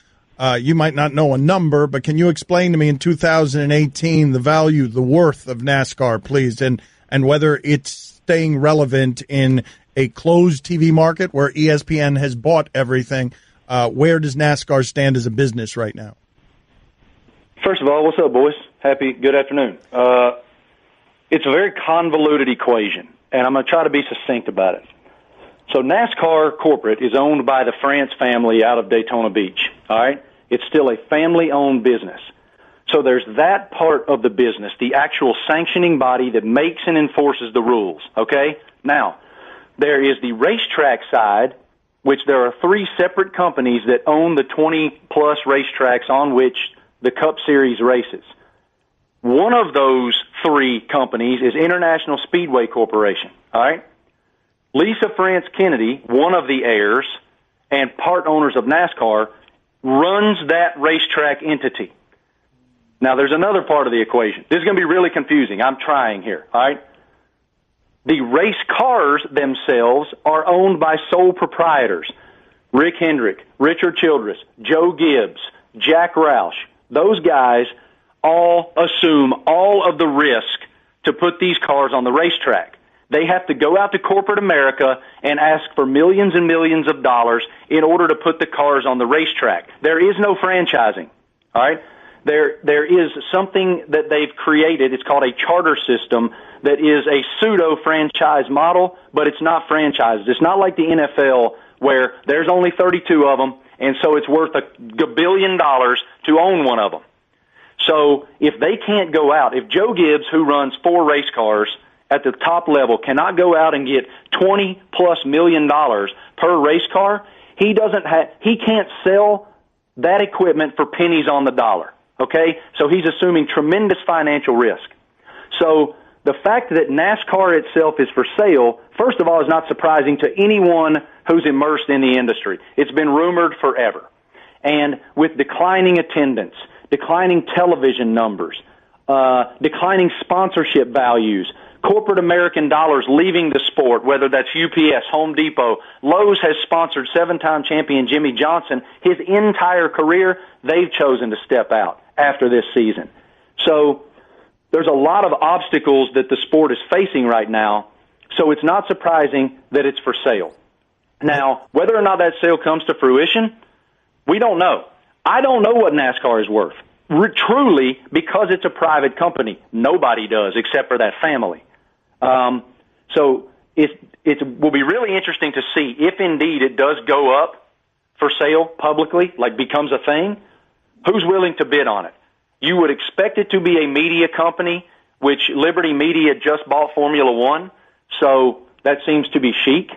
You might not know a number, but can you explain to me in 2018 the value, the worth of NASCAR, please, and whether it's staying relevant in a closed TV market where ESPN has bought everything? Where does NASCAR stand as a business right now? First of all, what's up, boys? Good afternoon. It's a very convoluted equation, and I'm going to try to be succinct about it. So NASCAR corporate is owned by the France family out of Daytona Beach, all right? It's still a family-owned business. So there's that part of the business, the actual sanctioning body that makes and enforces the rules, okay? Now, there is the racetrack side, which there are 3 separate companies that own the 20-plus racetracks on which the Cup Series races. One of those 3 companies is International Speedway Corporation, all right? Lisa France Kennedy, one of the heirs and part owners of NASCAR, runs that racetrack entity. Now, there's another part of the equation. This is going to be really confusing. I'm trying here, all right? The race cars themselves are owned by sole proprietors. Rick Hendrick, Richard Childress, Joe Gibbs, Jack Roush. Those guys all assume all of the risk to put these cars on the racetrack. They have to go out to corporate America and ask for millions and millions of dollars in order to put the cars on the racetrack. There is no franchising, all right? There is something that they've created. It's called a charter system that is a pseudo-franchise model, but it's not franchised. It's not like the NFL where there's only 32 of them, and so it's worth $1 billion to own one of them. So if they can't go out, if Joe Gibbs, who runs 4 race cars at the top level, cannot go out and get $20+ million per race car, he can't sell that equipment for pennies on the dollar. Okay? So he's assuming tremendous financial risk. So the fact that NASCAR itself is for sale, first of all, is not surprising to anyone who's immersed in the industry. It's been rumored forever. And with declining attendance, declining television numbers, declining sponsorship values, corporate American dollars leaving the sport, whether that's UPS, Home Depot, Lowe's has sponsored 7-time champion Jimmy Johnson. His entire career, they've chosen to step out after this season. So there's a lot of obstacles that the sport is facing right now, so it's not surprising that it's for sale. Now, whether or not that sale comes to fruition, we don't know. I don't know what NASCAR is worth. Truly, because it's a private company, nobody does except for that family. So it will be really interesting to see if indeed it does go up for sale publicly, like becomes a thing. Who's willing to bid on it? You would expect it to be a media company, which Liberty Media just bought Formula One, so that seems to be chic.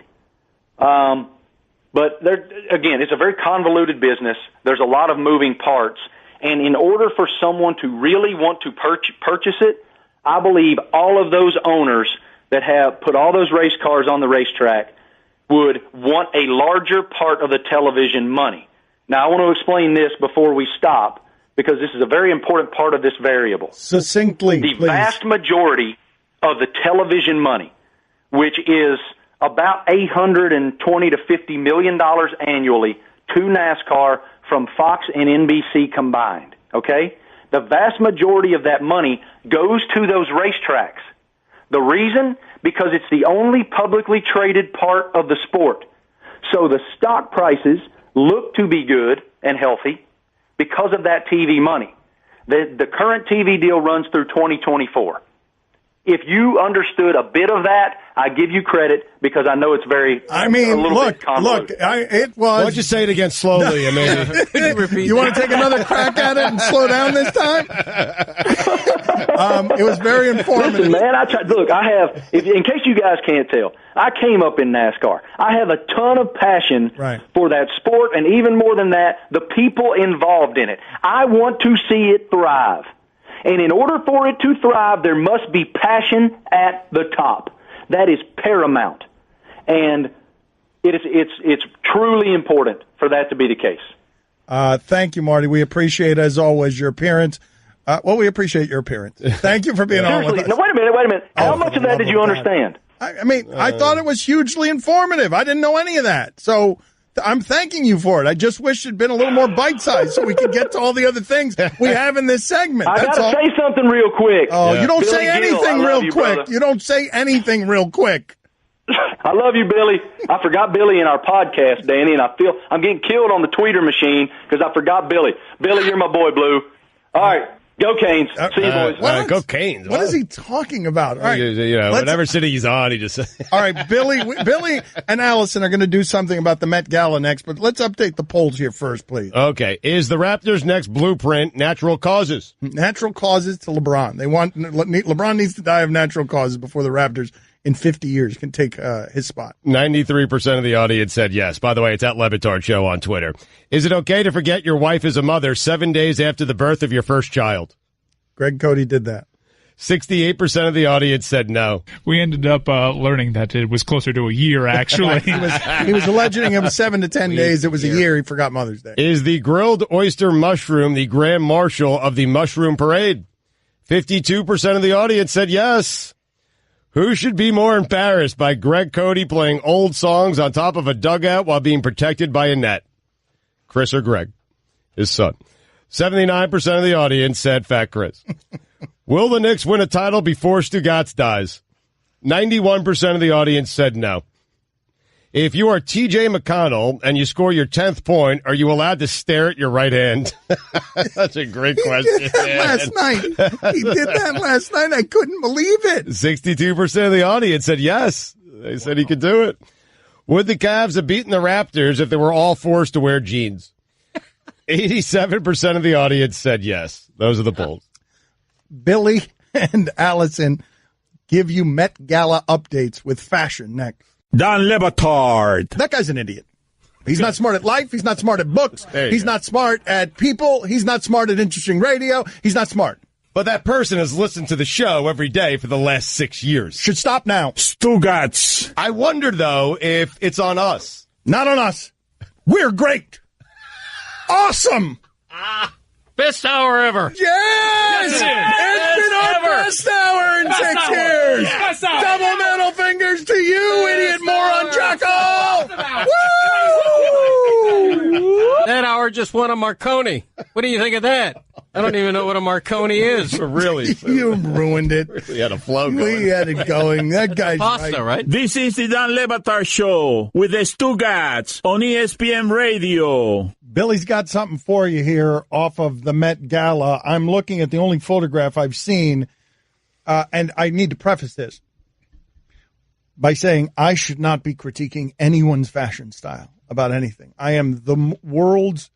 But again, it's a very convoluted business. There's a lot of moving parts. And in order for someone to really want to purchase it, I believe all of those owners that have put all those race cars on the racetrack would want a larger part of the television money. Now, I want to explain this before we stop, because this is a very important part of this variable. Succinctly, the please. Vast majority of the television money, which is about $820 to $50 million annually to NASCAR from Fox and NBC combined, okay? The vast majority of that money goes to those racetracks. The reason? Because it's the only publicly traded part of the sport. So the stock prices look to be good and healthy because of that TV money. The current TV deal runs through 2024. If you understood a bit of that, I give you credit because I know it's very. I mean, look. It was. Why don't you say it again slowly? You want to take another crack at it and slow down this time? It was very informative. Listen, man, look. I have. In case you guys can't tell, I came up in NASCAR. I have a ton of passion for that sport, and even more than that, the people involved in it. I want to see it thrive. And in order for it to thrive, there must be passion at the top. That is paramount. And it's truly important for that to be the case. Thank you, Marty. We appreciate, as always, your appearance. Well, we appreciate your appearance. Thank you for being on with us. No, wait a minute. How much of that did you understand? I thought it was hugely informative. I didn't know any of that. So I'm thanking you for it. I just wish it'd been a little more bite-sized so we could get to all the other things we have in this segment. I got to say something real quick. Oh, you don't say anything real quick. Brother. You don't say anything real quick. I love you, Billy. I forgot Billy in our podcast, Danny, and I feel I'm getting killed on the tweeter machine because I forgot Billy. Billy, you're my boy, Blue. All right, go Canes. See you, boys. Go Canes. What is he talking about? All right, whatever city he's on, he just. All right, Billy and Allison are going to do something about the Met Gala next, but let's update the polls here first, please. Okay, is the Raptors' next blueprint natural causes? Natural causes to LeBron. LeBron needs to die of natural causes before the Raptors in 50 years can take his spot. 93% of the audience said yes. By the way, it's at Batard Show on Twitter. Is it okay to forget your wife is a mother 7 days after the birth of your first child? Greg Cote did that. 68% of the audience said no. We ended up learning that it was closer to a year, actually. he was alleging it was 7 to 10 days. It was a year. He forgot Mother's Day. Is the grilled oyster mushroom the grand marshal of the mushroom parade? 52% of the audience said yes. Who should be more embarrassed by Greg Cote playing old songs on top of a dugout while being protected by a net? Chris or Greg? His son. 79% of the audience said Fat Chris. Will the Knicks win a title before Stugotz dies? 91% of the audience said no. If you are TJ McConnell and you score your 10th point, are you allowed to stare at your right hand? That's a great question. He did that last night. He did that last night. I couldn't believe it. 62% of the audience said yes. They said he could do it. Would the Cavs have beaten the Raptors if they were all forced to wear jeans? 87% of the audience said yes. Those are the polls. Billy and Allison give you Met Gala updates with fashion next. Don Le Batard. That guy's an idiot. He's not smart at life. He's not smart at books. He's not smart at people. He's not smart at interesting radio. He's not smart. But that person has listened to the show every day for the last 6 years. Should stop now. Stugotz. I wonder, though, if it's on us. Not on us. We're great. Awesome. Best hour ever. Yes! It's been our best hour in 6 years. Yes. Double middle fingers to you, idiot moron jackal. Woo! That hour just won a Marconi. What do you think of that? I don't even know what a Marconi is. Really? You ruined it. We had a flow going. We had it going. That guy's pasta, right? This is the Don Le Batard Show with the Stugotz on ESPN Radio. Billy's got something for you here off of the Met Gala. I'm looking at the only photograph I've seen, and I need to preface this by saying I should not be critiquing anyone's fashion style about anything. I am the world's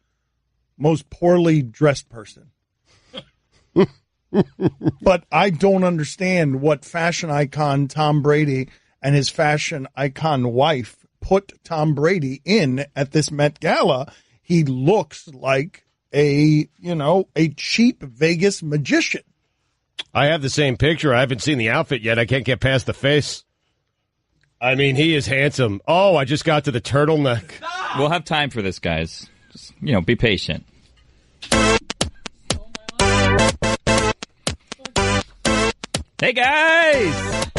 most poorly dressed person. But I don't understand what fashion icon Tom Brady and his fashion icon wife put Tom Brady in at this Met Gala. He looks like a cheap Vegas magician. I have the same picture. I haven't seen the outfit yet. I can't get past the face. I mean, he is handsome. Oh, I just got to the turtleneck. We'll have time for this, guys. Just, be patient. Hey, guys!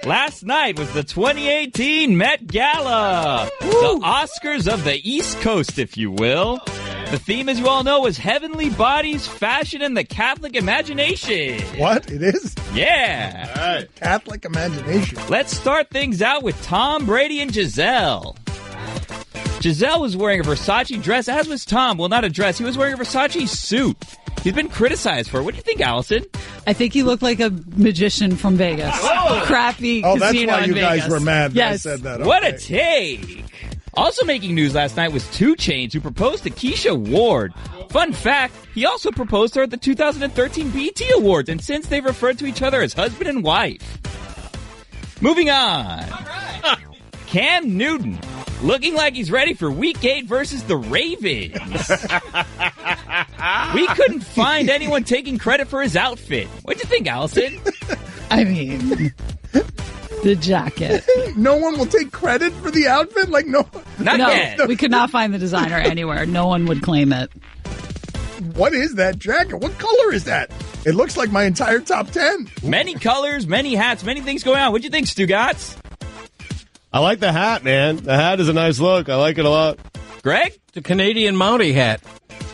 Last night was the 2018 Met Gala. Woo! The Oscars of the East Coast, if you will. The theme, as you all know, was heavenly bodies, fashion, and the Catholic imagination. What? It is? Yeah. All right. Catholic imagination. Let's start things out with Tom Brady and Giselle. Giselle was wearing a Versace dress, as was Tom. Well, not a dress. He was wearing a Versace suit. He's been criticized for it. What do you think, Allison? I think he looked like a magician from Vegas. Oh. Crappy casino that's why you in guys Vegas. were mad that yes. I said that. Okay. What a take. Also making news last night was 2 Chainz, who proposed to Keisha Ward. Fun fact, he also proposed to her at the 2013 BET Awards, and since they've referred to each other as husband and wife. Moving on. Cam Newton, looking like he's ready for Week 8 versus the Ravens. We couldn't find anyone taking credit for his outfit. What'd you think, Allison? I mean, the jacket. No one will take credit for the outfit? Like, no. Not yet. We could not find the designer anywhere. No one would claim it. What is that jacket? What color is that? It looks like my entire top 10. Many colors, many hats, many things going on. What'd you think, Stugotz? I like the hat, man. The hat is a nice look. I like it a lot. Greg? The Canadian Mountie hat.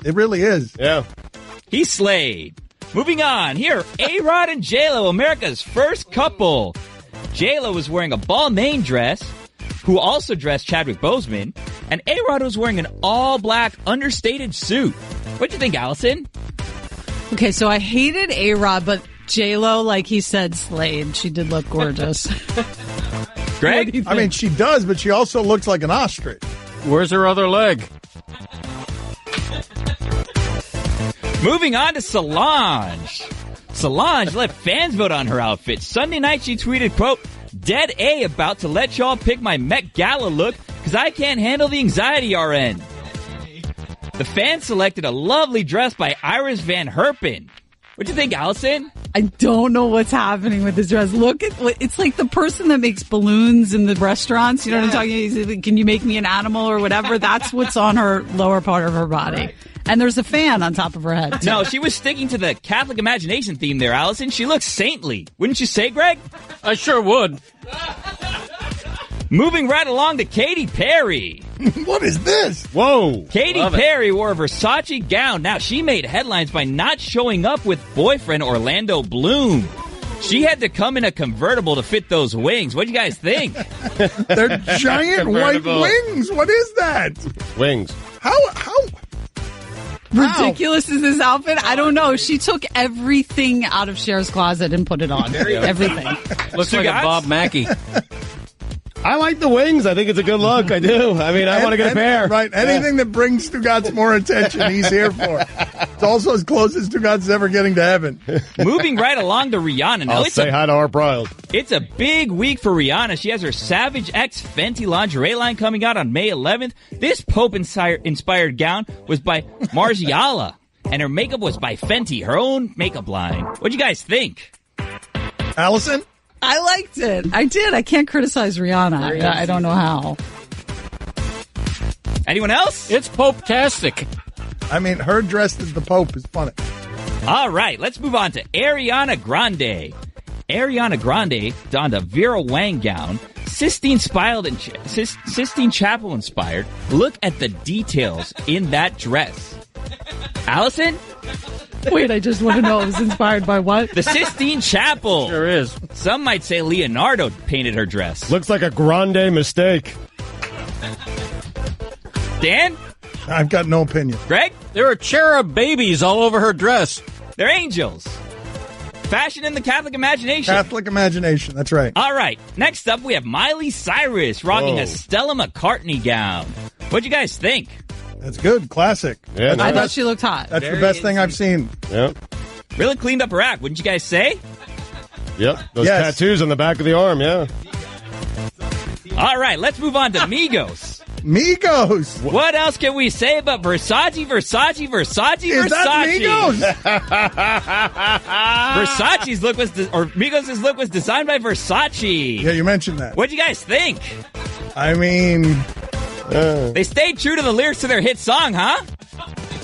It really is. Yeah. He slayed. Moving on, here, A-Rod and J-Lo, America's first couple. J-Lo was wearing a Balmain dress, who also dressed Chadwick Boseman, and A-Rod was wearing an all-black, understated suit. What'd you think, Allison? Okay, so I hated A-Rod, but J-Lo, like he said, slayed. She did look gorgeous. Greg? I mean, she does, but she also looks like an ostrich. Where's her other leg? Moving on to Solange. Solange let fans vote on her outfit. Sunday night she tweeted, quote, "Dead A about to let y'all pick my Met Gala look because I can't handle the anxiety RN." The fans selected a lovely dress by Iris Van Herpen. What'd you think, Allison? I don't know what's happening with this dress. Look at it's like the person that makes balloons in the restaurants. You know what I'm talking about? Like, can you make me an animal or whatever? That's what's on her lower part of her body. And there's a fan on top of her head. No, she was sticking to the Catholic imagination theme there, Allison. She looks saintly. Wouldn't you say, Greg? I sure would. Moving right along to Katy Perry. What is this? Whoa. Katy Perry wore a Versace gown. Now, she made headlines by not showing up with boyfriend Orlando Bloom. She had to come in a convertible to fit those wings. What do you guys think? They're giant white wings. What is that? Wings. How ridiculous is this outfit? I don't know. She took everything out of Cher's closet and put it on. Everything. Looks like a Bob Mackie. I like the wings. I think it's a good look. I do. I mean, I want to get a pair. Right. Anything that brings Stugotz more attention, he's here for. It's also as close as Stugotz is ever getting to heaven. Moving right along to Rihanna. Now, I'll say hi to our bride. It's a big week for Rihanna. She has her Savage X Fenty lingerie line coming out on May 11th. This Pope-inspired gown was by Margiela, and her makeup was by Fenty, her own makeup line. What'd you guys think? Allison? I liked it. I did. I can't criticize Rihanna. I don't know how. Anyone else? It's Pope-tastic. I mean, her dressed as the Pope is funny. All right, let's move on to Ariana Grande. Ariana Grande donned a Vera Wang gown, Sistine Chapel inspired. Look at the details in that dress. Allison? Wait, I just want to know it was inspired by what? The Sistine Chapel. Sure is. Some might say Leonardo painted her dress. Looks like a grande mistake. Dan? I've got no opinion. Greg? There are cherub babies all over her dress. They're angels. Fashion in the Catholic imagination. Catholic imagination, that's right. All right, next up we have Miley Cyrus rocking a Stella McCartney gown. What'd you guys think? That's good. Classic. Yeah, I thought she looked hot. That's the best thing I've seen. Yep. Really cleaned up her act, wouldn't you guys say? Yep. Those tattoos on the back of the arm, yeah. All right, let's move on to Migos. Migos. What else can we say about Versace? Is that Migos? Versace's look Migos' look was designed by Versace. Yeah, you mentioned that. What'd you guys think? I mean... They stayed true to the lyrics to their hit song, huh?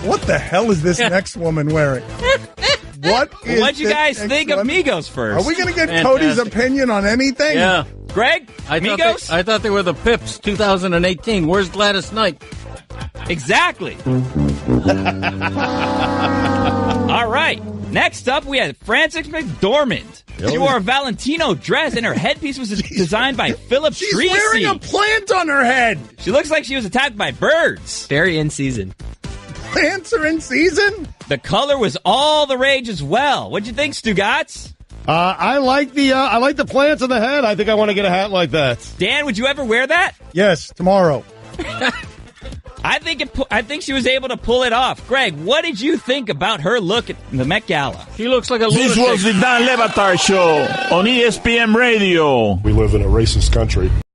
What the hell is this next woman wearing? What'd you guys think of Migos first? Are we going to get Cody's opinion on anything? Yeah. Greg? Migos? I thought they were the Pips 2018. Where's Gladys Knight? Exactly. All right. Next up, we had Frances McDormand. She wore a Valentino dress, and her headpiece was designed by Philip Treacy. She's wearing a plant on her head. She looks like she was attacked by birds. Very in season. Plants are in season? The color was all the rage as well. What'd you think, Stugotz? I like the plants on the head. I think I want to get a hat like that. Dan, would you ever wear that? Yes, tomorrow. I think she was able to pull it off. Greg, what did you think about her look at the Met Gala? She looks like a This lunatic. was the Dan Le Batard Show on ESPN Radio. We live in a racist country.